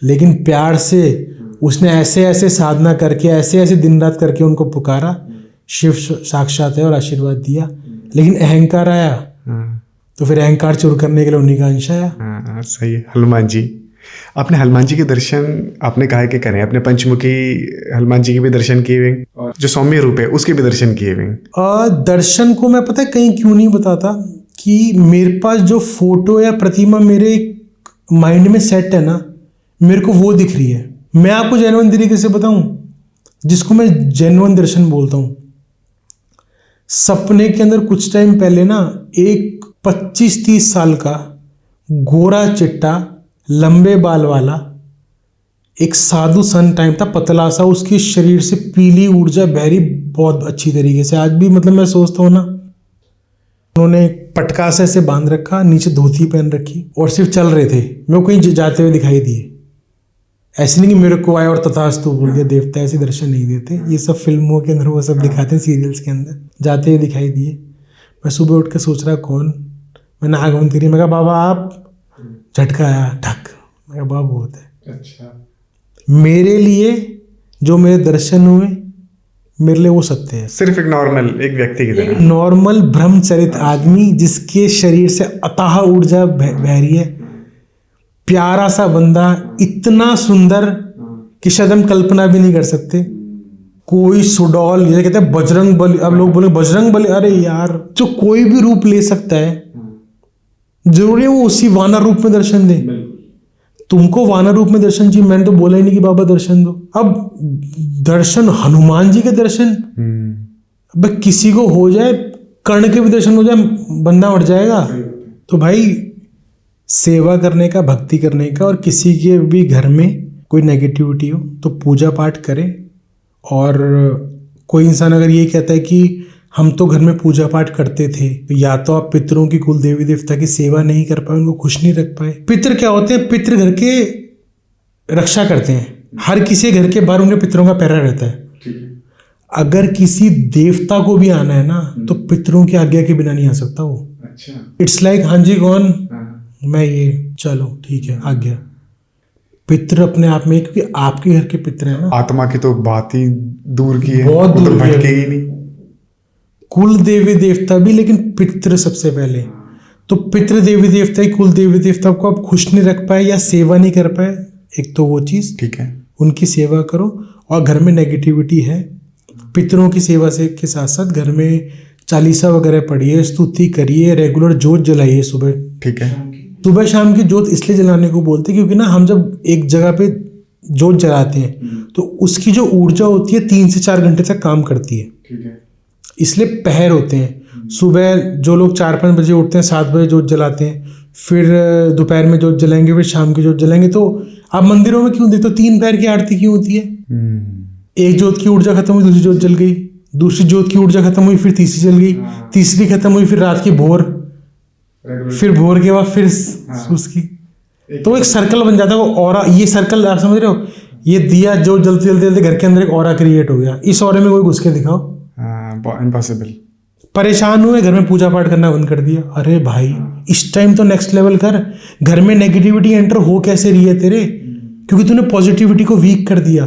लेकिन प्यार से उसने ऐसे ऐसे साधना करके, ऐसे ऐसे दिन रात करके उनको पुकारा, शिव साक्षात है और आशीर्वाद दिया। लेकिन अहंकार आया, तो फिर अहंकार चूर करने के लिए उन्हीं का अंश आया। सही है। हनुमान जी, आपने हनुमान जी के दर्शन आपने कहा कि करें, अपने पंचमुखी हनुमान जी के भी दर्शन किए हुए और जो सौम्य रूप है उसके भी दर्शन किए हुए। दर्शन को मैं पता है कहीं क्यों नहीं बताता, कि मेरे पास जो फोटो या प्रतिमा मेरे माइंड में सेट है ना, मेरे को वो दिख रही है। मैं आपको जेन्युइन तरीके से बताऊं, जिसको मैं जेन्युइन दर्शन बोलता हूं, सपने के अंदर कुछ टाइम पहले ना एक 25-30 साल का गोरा चिट्टा लंबे बाल वाला एक साधु सन टाइम था, पतला सा, उसके शरीर से पीली ऊर्जा बहरी बहुत अच्छी तरीके से। आज भी मतलब मैं सोचता हूँ ना, उन्होंने पटका से बांध रखा, नीचे धोती पहन रखी और सिर्फ चल रहे थे। मैं कहीं जाते हुए दिखाई दिए। ऐसे नहीं कि मेरे को आए और तथास्तु बोल दिया। देवता ऐसे दर्शन नहीं देते, ये सब फिल्मों के अंदर वो सब दिखाते हैं, सीरियल्स के अंदर। जाते हुए दिखाई दिए। मैं सुबह उठ के सोच रहा कौन, मैंने आगमन करी, मैं कहा बाबा आप, झटका आया ठक, मैं कहा बाबा बहुत है। अच्छा। मेरे लिए जो मेरे दर्शन हुए, मेरे लिए वो सत्य है। सिर्फ एक नॉर्मल एक व्यक्ति की तरह, नॉर्मल ब्रह्मचरित आदमी जिसके शरीर से अथाह ऊर्जा बह रही है, प्यारा सा बंदा, इतना सुंदर कि शायद हम कल्पना भी नहीं कर सकते। कोई सुडौल, ये कहते हैं बजरंग बली, अब लोग बोले बजरंग बली, अरे यार जो कोई भी रूप ले सकता है, जरूरी है वो उसी वानर रूप में दर्शन दे। तुमको वानर रूप में दर्शन चाहिए, मैंने तो बोला ही नहीं कि बाबा दर्शन दो। अब दर्शन हनुमान जी के दर्शन, अब किसी को हो जाए, कर्ण के भी दर्शन हो जाए, बंदा उठ जाएगा। तो भाई सेवा करने का, भक्ति करने का, और किसी के भी घर में कोई नेगेटिविटी हो तो पूजा पाठ करें। और कोई इंसान अगर ये कहता है कि हम तो घर में पूजा पाठ करते थे, या तो आप पितरों की कुल देवी देवता की सेवा नहीं कर पाए, उनको खुश नहीं रख पाए। पितर क्या होते हैं? पितर घर के रक्षा करते हैं, हर किसी घर के बाहर उनके पितरों का पहरा रहता है। अगर किसी देवता को भी आना है ना, तो पितरों की आज्ञा के बिना नहीं आ सकता वो। अच्छा। इट्स लाइक हाँ जी कौन, मैं ये, चलो ठीक है आज्ञा। पितृ अपने आप में, क्योंकि आपके घर के पितृ है ना, आत्मा की तो बात ही दूर की है, बहुत वो तो दूर की है। भटके ही नहीं। कुल देवी देवता भी, लेकिन पितृ सबसे पहले। तो पितृ देवी देवता ही कुल देवी देवता को आप खुश नहीं रख पाए या सेवा नहीं कर पाए, एक तो वो चीज़, ठीक है, उनकी सेवा करो। और घर में नेगेटिविटी है, पितरों की सेवा से के साथ साथ घर में चालीसा वगैरह पढ़िए, स्तुति करिए, रेगुलर जोत जलाइए सुबह। ठीक है। सुबह शाम की जोत इसलिए जलाने को बोलते हैं क्योंकि ना हम जब एक जगह पे जोत जलाते हैं तो उसकी जो ऊर्जा होती है 3 से 4 घंटे तक काम करती है। ठीक है। इसलिए पहर होते हैं। सुबह जो लोग 4-5 बजे उठते हैं, 7 बजे जोत जलाते हैं, फिर दोपहर में जोत जलाएंगे, फिर शाम की जोत जलाएंगे। तो आप मंदिरों में क्यों देखते हो 3 पहर की आरती क्यों होती है? एक जोत की ऊर्जा खत्म हुई, दूसरी जोत जल गई, दूसरी जोत की ऊर्जा खत्म हुई, फिर तीसरी जल गई, तीसरी खत्म हुई, फिर रात की भोर, फिर भोर के बाद फिर उसकी, तो एक सर्कल बन जाता है वो ऑरा। ये सर्कल आप समझ रहे हो? ये दिया जो जलते जलते जलते घर के अंदर एक ऑरा क्रिएट हो गया। इस ऑरे में कोई घुस के दिखाओ, इम्पॉसिबल। परेशान हुए, घर में पूजा पाठ करना बंद कर दिया। अरे भाई इस टाइम तो नेक्स्ट लेवल कर। घर में नेगेटिविटी एंटर हो कैसे रही है तेरे? क्योंकि तूने पॉजिटिविटी को वीक कर दिया।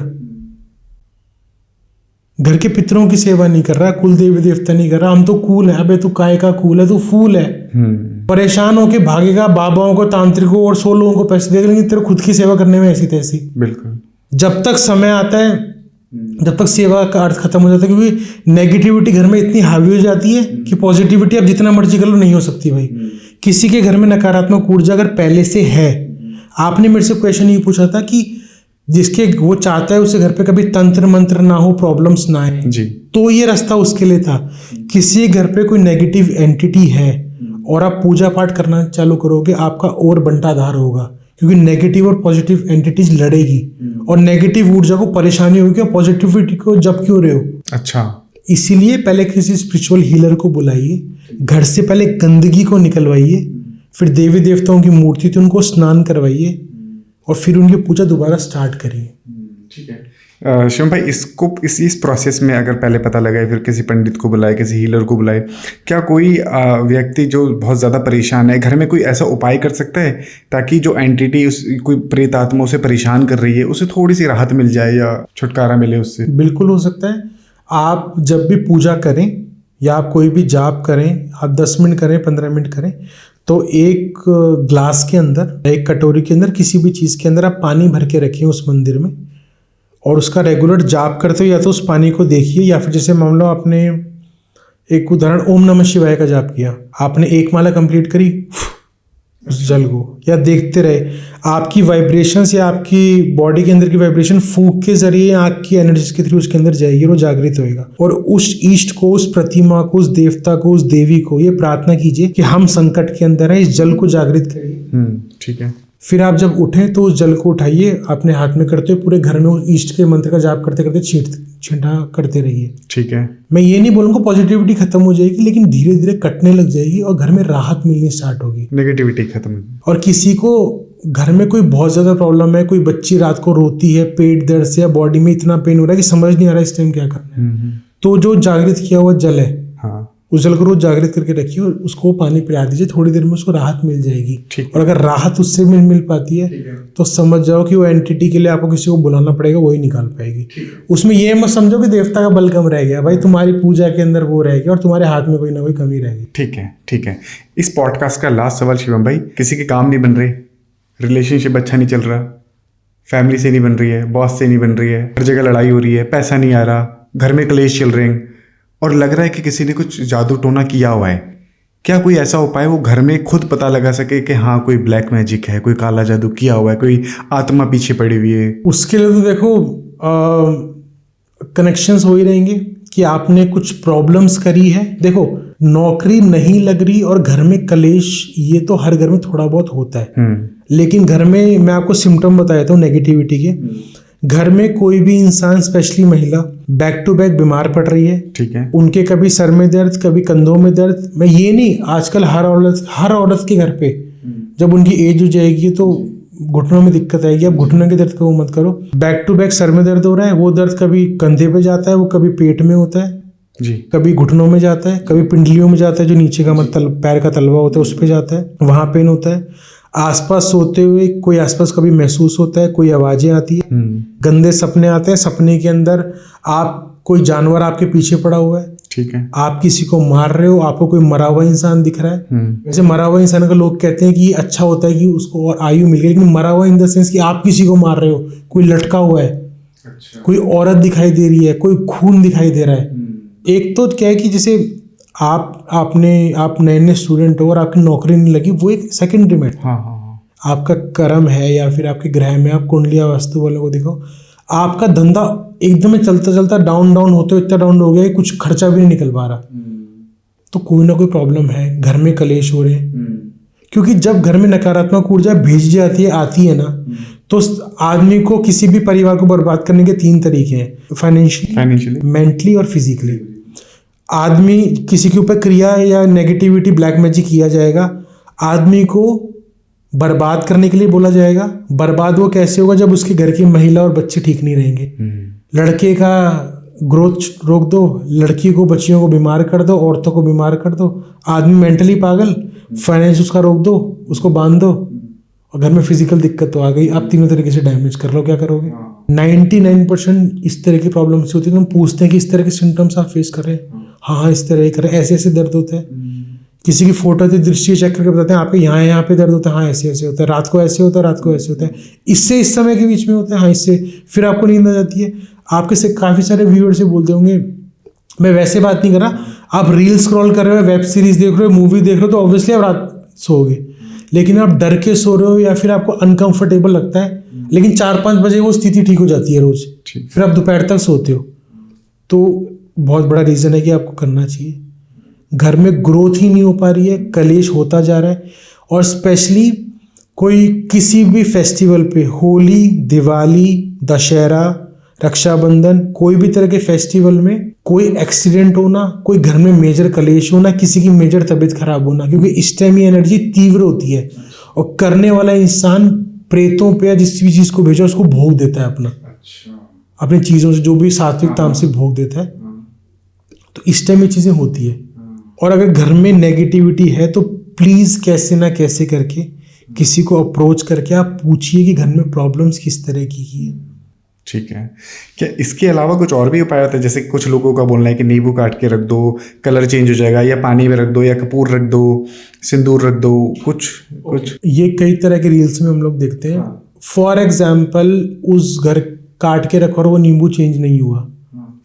घर के पितरों की सेवा नहीं कर रहा, कुल देवी देवता नहीं कर रहा। हम तो कूल है। अबे तू काय का कूल है? तू फूल है। परेशान होके भागेगा, बाबाओं को, तांत्रिकों और 100 लोगों को पैसे देगा, लेकिन तेरे खुद की सेवा करने में ऐसी तैसी। बिल्कुल। जब तक समय आता है, जब तक सेवा का अर्थ खत्म हो जाता है, क्योंकि नेगेटिविटी घर में इतनी हावी हो जाती है कि पॉजिटिविटी अब जितना मर्जी कर लो नहीं हो सकती भाई। किसी के घर में नकारात्मक ऊर्जा अगर पहले से है, आपने मेरे से क्वेश्चन ये पूछा था कि जिसके वो चाहता है उसे घर पे कभी तंत्र मंत्र ना हो, प्रॉब्लम्स ना आए जी, तो ये रास्ता उसके लिए था। किसी घर पे कोई नेगेटिव एंटिटी है और आप पूजा पाठ करना चालू करोगे, आपका और बंटाधार होगा, क्योंकि नेगेटिव और पॉजिटिव एंटिटीज लड़ेगी और नेगेटिव ऊर्जा को परेशानी होगी और पॉजिटिविटी को जब क्यों रहे हो। अच्छा। इसीलिए पहले किसी स्पिरिचुअल हीलर को बुलाइए, घर से पहले गंदगी को निकलवाइए, फिर देवी देवताओं की मूर्ति थी उनको स्नान करवाइए और फिर उनकी पूजा दोबारा स्टार्ट करिए। ठीक है। शिवम भाई, इसको इस प्रोसेस में अगर पहले पता लगाए, फिर किसी पंडित को बुलाए, किसी हीलर को बुलाए, क्या कोई व्यक्ति जो बहुत ज़्यादा परेशान है, घर में कोई ऐसा उपाय कर सकता है ताकि जो एंटिटी, कोई प्रेत आत्मा उसे परेशान कर रही है, उसे थोड़ी सी राहत मिल जाए या छुटकारा मिले उससे? बिल्कुल हो सकता है। आप जब भी पूजा करें या आप कोई भी जाप करें, आप 10 मिनट करें, 15 मिनट करें, तो एक ग्लास के अंदर, एक कटोरी के अंदर, किसी भी चीज़ के अंदर आप पानी भर के रखिए उस मंदिर में और उसका रेगुलर जाप करते हो। या तो उस पानी को देखिए, या फिर जैसे मान लो आपने एक उदाहरण ओम नमः शिवाय का जाप किया, आपने 1 माला कंप्लीट करी उस जल को, या देखते रहे आपकी वाइब्रेशंस या आपकी बॉडी के अंदर की वाइब्रेशन फूंक के जरिए आँख की एनर्जीज के थ्रू उसके अंदर जाएगी और वो जागृत होएगा। और उस ईष्ट को, उस प्रतिमा को, उस देवता को, उस देवी को ये प्रार्थना कीजिए कि हम संकट के अंदर हैं, इस जल को जागृत करिए। ठीक है। फिर आप जब उठें तो उस जल को उठाइए, अपने हाथ में करते हुए पूरे घर में उस ईष्ट के मंत्र का जाप करते करते छींटा करते रहिए। ठीक है। मैं ये नहीं बोलूँगा पॉजिटिविटी खत्म हो जाएगी, लेकिन धीरे धीरे कटने लग जाएगी और घर में राहत मिलनी स्टार्ट होगी, नेगेटिविटी खत्म होगी। और किसी को घर में कोई बहुत ज़्यादा प्रॉब्लम है, कोई बच्ची रात को रोती है पेट दर्द से या बॉडी में इतना पेन हो रहा है कि समझ नहीं आ रहा इस टाइम क्या करना है, तो जो जागृत किया हुआ जल है, हाँ, उस जल को रोज जागृत करके रखिए और उसको पानी पिला दीजिए। थोड़ी देर में उसको राहत मिल जाएगी। और अगर राहत उससे मिल पाती है तो समझ जाओ कि वो एंटिटी के लिए आपको किसी को बुलाना पड़ेगा, वही निकाल पाएगी। उसमें ये मत समझो कि देवता का बल कम रह गया, भाई तुम्हारी पूजा के अंदर वो रहेगी और तुम्हारे हाथ में कोई ना कोई कमी रहेगी। ठीक है, ठीक है। इस पॉडकास्ट का लास्ट सवाल शिवम भाई, किसी के काम नहीं बन रहे, रिलेशनशिप अच्छा नहीं चल रहा, फैमिली से नहीं बन रही है, बॉस से नहीं बन रही है, हर जगह लड़ाई हो रही है, पैसा नहीं आ रहा, घर में क्लेश चल रहे हैं और लग रहा है कि किसी ने कुछ जादू टोना किया हुआ है, क्या कोई ऐसा उपाय वो घर में खुद पता लगा सके कि हाँ कोई ब्लैक मैजिक है, कोई काला जादू किया हुआ है, कोई आत्मा पीछे पड़ी हुई है? उसके लिए तो देखो कनेक्शंस हो ही रहेंगे कि आपने कुछ प्रॉब्लम्स करी है। देखो नौकरी नहीं लग रही और घर में कलेश, ये तो हर घर में थोड़ा बहुत होता है, लेकिन घर में मैं आपको सिम्टम बता देता हूँ नेगेटिविटी के। घर में कोई भी इंसान स्पेशली महिला बैक टू बैक बीमार पड़ रही है, ठीक है, उनके कभी सर में दर्द कभी कंधों में दर्द, मैं ये नहीं, आजकल हर औरत के घर पे जब उनकी एज हो जाएगी तो घुटनों में दिक्कत आएगी। अब घुटनों के दर्द का वो मत करो, बैक टू बैक सर में दर्द हो रहा है, वो दर्द कभी कंधे पे जाता है, वो कभी पेट में होता है जी, कभी घुटनों में जाता है, कभी पिंडलियों में जाता है, जो नीचे का पैर का तलवा होता है उस पे जाता है, वहां पेन होता है। आसपास सोते हुए कोई आसपास कभी महसूस होता है, कोई आवाजें आती है, गंदे सपने आते हैं, सपने के अंदर आप कोई जानवर आपके पीछे पड़ा हुआ है, ठीक है, आप किसी को मार रहे हो, आपको कोई मरा हुआ इंसान दिख रहा है। वैसे मरा हुआ इंसान का लोग कहते हैं कि ये अच्छा होता है कि उसको और आयु मिल गई, लेकिन मरा हुआ इन द सेंस कि आप किसी को मार रहे हो, कोई लटका हुआ है, अच्छा, कोई औरत दिखाई दे रही है, कोई खून दिखाई दे रहा है। एक तो क्या है कि जैसे आप नए नए स्टूडेंट हो और आपकी नौकरी नहीं लगी, वो एक सेकेंडरी मैटर। हाँ, आपका कर्म है या फिर आपके ग्रह में, आप कुंडलिया वास्तु वालों को देखो, आपका धंधा एकदम चलता चलता डाउन होते इतना डाउन हो गया कि कुछ खर्चा भी नहीं निकल पा रहा, तो कोई ना कोई प्रॉब्लम है, घर में कलेश हो रहे हैं। क्योंकि जब घर में नकारात्मक ऊर्जा भेजी आती है ना, तो आदमी को किसी भी परिवार को बर्बाद करने के 3 तरीके हैं, फाइनेंशियली, मेंटली और फिजिकली। आदमी किसी के ऊपर क्रिया या नेगेटिविटी ब्लैक मैजिक किया जाएगा, आदमी को बर्बाद करने के लिए बोला जाएगा। बर्बाद वो कैसे होगा, जब उसके घर की महिला और बच्चे ठीक नहीं रहेंगे। लड़के का ग्रोथ रोक दो, लड़की को बच्चियों को बीमार कर दो, औरतों को बीमार कर दो, आदमी मेंटली पागल, फाइनेंस उसका रोक दो, उसको बांध दो, और घर में फिजिकल दिक्कत तो आ गई, आप तीनों तरीके से डैमेज कर लो, क्या करोगे? 99% इस तरह की प्रॉब्लम से होती है। हम पूछते हैं कि इस तरह के सिम्टम्स आप फेस कर रहे हैं, हाँ इस तरह ही कर रहे हैं, ऐसे ऐसे दर्द होते हैं। किसी की फोटो से दृष्टि चेक करके बताते हैं आपके यहाँ पे दर्द होता है, हाँ ऐसे ऐसे होता है, रात को ऐसे होता है, रात को ऐसे होता है, इससे इस समय के बीच में होता है, हाँ इससे, फिर आपको नींद आ जाती है। आपके से काफ़ी सारे व्यूअर्स से बोलते होंगे, मैं वैसे बात नहीं कर रहा, आप रील स्क्रॉल कर रहे हो, वेब सीरीज देख रहे हो, मूवी देख रहे हो, तो ऑब्वियसली आप रात सोओगे, लेकिन आप डर के सो रहे हो या फिर आपको अनकंफर्टेबल लगता है, लेकिन 4-5 बजे वो स्थिति ठीक हो जाती है रोज, फिर आप दोपहर तक सोते हो, तो बहुत बड़ा रीज़न है कि आपको करना चाहिए। घर में ग्रोथ ही नहीं हो पा रही है, कलेश होता जा रहा है, और स्पेशली कोई किसी भी फेस्टिवल पे, होली, दिवाली, दशहरा, रक्षाबंधन, कोई भी तरह के फेस्टिवल में कोई एक्सीडेंट होना, कोई घर में मेजर कलेश होना, किसी की मेजर तबीयत खराब होना, क्योंकि इस टाइम ये एनर्जी तीव्र होती है और करने वाला इंसान प्रेतों पे या जिस भी चीज़ को भेजा उसको भोग देता है अपनी चीज़ों से, जो भी सात्विक तामसिक भोग देता है। तो इस टाइम ये चीज़ें होती है। और अगर घर में नेगेटिविटी है तो प्लीज़ कैसे ना कैसे करके किसी को अप्रोच करके आप पूछिए कि घर में प्रॉब्लम्स किस तरह की है। ठीक है, क्या इसके अलावा कुछ और भी उपाय होता है? जैसे कुछ लोगों का बोलना है कि नींबू काट के रख दो, कलर चेंज हो जाएगा, या पानी में रख दो, या कपूर रख दो, सिंदूर रख दो, कुछ ये कई तरह के रील्स में हम लोग देखते हैं। फॉर एग्जाम्पल, उस घर काट के रखो और वो नींबू चेंज नहीं हुआ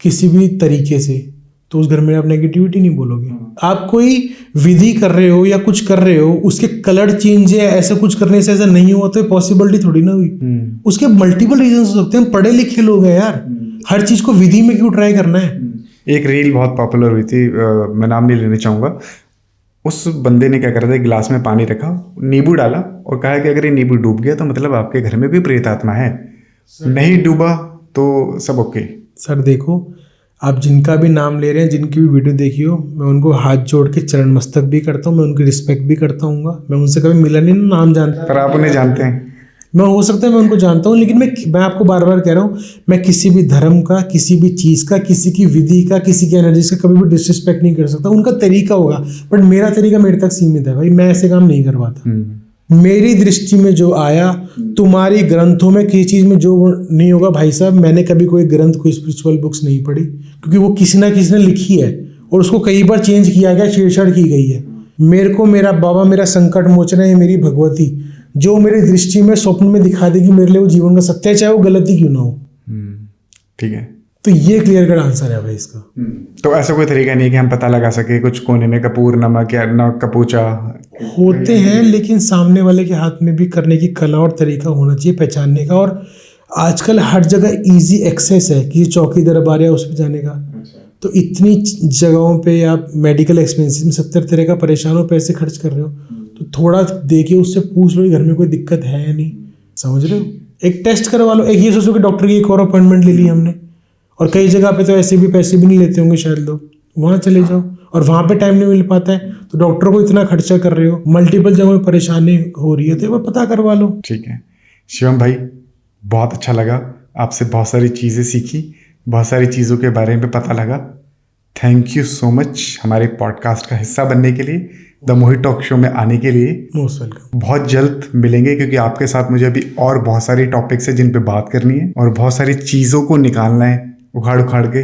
किसी भी तरीके से, तो उस घर में आप नेगेटिविटी नहीं बोलोगे। आप कोई विधि कर रहे हो या कुछ कर रहे हो, उसके कलर चेंज है, ऐसा कुछ करने से ऐसा नहीं हुआ, तो पॉसिबिलिटी थोड़ी ना हुई। उसके मल्टीपल रीजन हो सकते हैं। पढ़े लिखे लोग हैं यार, हर चीज को विधि में क्यों ट्राई करना है? एक रील बहुत पॉपुलर हुई थी, मैं नाम नहीं लेना चाहूंगा। उस बंदे ने क्या करा था, गिलास में पानी रखा, नींबू डाला और कहा कि अगर ये नींबू डूब गया तो मतलब आपके घर में भी प्रेत आत्मा है, नहीं डूबा तो सब ओके। सर देखो, आप जिनका भी नाम ले रहे हैं, जिनकी भी वीडियो देखी हो, मैं उनको हाथ जोड़ के चरण मस्तक भी करता हूँ, मैं उनकी रिस्पेक्ट भी करता हूँ। मैं उनसे कभी मिला नहीं, नाम जानता, पर आप उन्हें जानते हैं। मैं हो सकता है मैं उनको जानता हूँ, लेकिन मैं आपको बार बार कह रहा हूँ, मैं किसी भी धर्म का, किसी भी चीज़ का, किसी की विधि का, किसी की एनर्जी का कभी भी डिसरिस्पेक्ट नहीं कर सकता। उनका तरीका होगा, बट मेरा तरीका मेरे तक सीमित है भाई, मैं ऐसे काम नहीं करवाता। मेरी दृष्टि में जो आया, तुम्हारी ग्रंथों में किसी चीज़ में जो नहीं होगा भाई साहब, मैंने कभी कोई ग्रंथ, कोई स्पिरिचुअल बुक्स नहीं पढ़ी, क्योंकि वो किसी ना किसी ने लिखी है और उसको कई बार चेंज किया गया, छेड़छाड़ की गई है। मेरे को मेरा बाबा, मेरा संकट मोचन है, मेरी भगवती, जो मेरी दृष्टि में स्वप्न में दिखा देगी मेरे लिए वो जीवन का सत्य है, चाहे वो गलती क्यों ना हो। ठीक है, तो ये क्लियर कट आंसर है भाई इसका। तो ऐसा कोई तरीका नहीं कि हम पता लगा सके कुछ कोने में कपूर, नमक या नमक कपूचा होते हैं, लेकिन सामने वाले के हाथ में भी करने की कला और तरीका होना चाहिए पहचानने का। और आजकल हर जगह इजी एक्सेस है कि चौकी दरबार या उस पर जाने का। तो इतनी जगहों पे आप मेडिकल एक्सपेंसेस में 70 तरह का परेशान हो, पैसे खर्च कर रहे हो, तो थोड़ा देखिए, उससे पूछ लो घर में कोई दिक्कत है या नहीं, समझ रहे हो? एक टेस्ट करवा लो, एक ये सोचो कि डॉक्टर की एक और अपॉइंटमेंट ले ली हमने, और कई जगह पे तो ऐसे भी पैसे भी नहीं लेते होंगे शायद लोग, वहाँ चले जाओ, और वहाँ पे टाइम नहीं मिल पाता है तो डॉक्टर को इतना खर्चा कर रहे हो, मल्टीपल जगह में परेशानी हो रही है तो एक बार पता करवा लो। ठीक है शिवम भाई, बहुत अच्छा लगा, आपसे बहुत सारी चीज़ें सीखी, बहुत सारी चीज़ों के बारे में पता लगा। थैंक यू सो मच हमारे पॉडकास्ट का हिस्सा बनने के लिए, द मोहित टॉक शो में आने के लिए। Most welcome. बहुत जल्द मिलेंगे क्योंकि आपके साथ मुझे अभी और बहुत सारी टॉपिक्स है जिन पे बात करनी है और बहुत सारी चीज़ों को निकालना है उखाड़ उखाड़ के।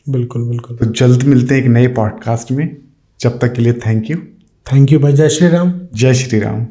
बिल्कुल बिल्कुल। तो जल्द मिलते हैं एक नए पॉडकास्ट में, जब तक के लिए थैंक यू। थैंक यू भाई। जय श्री राम। जय श्री राम।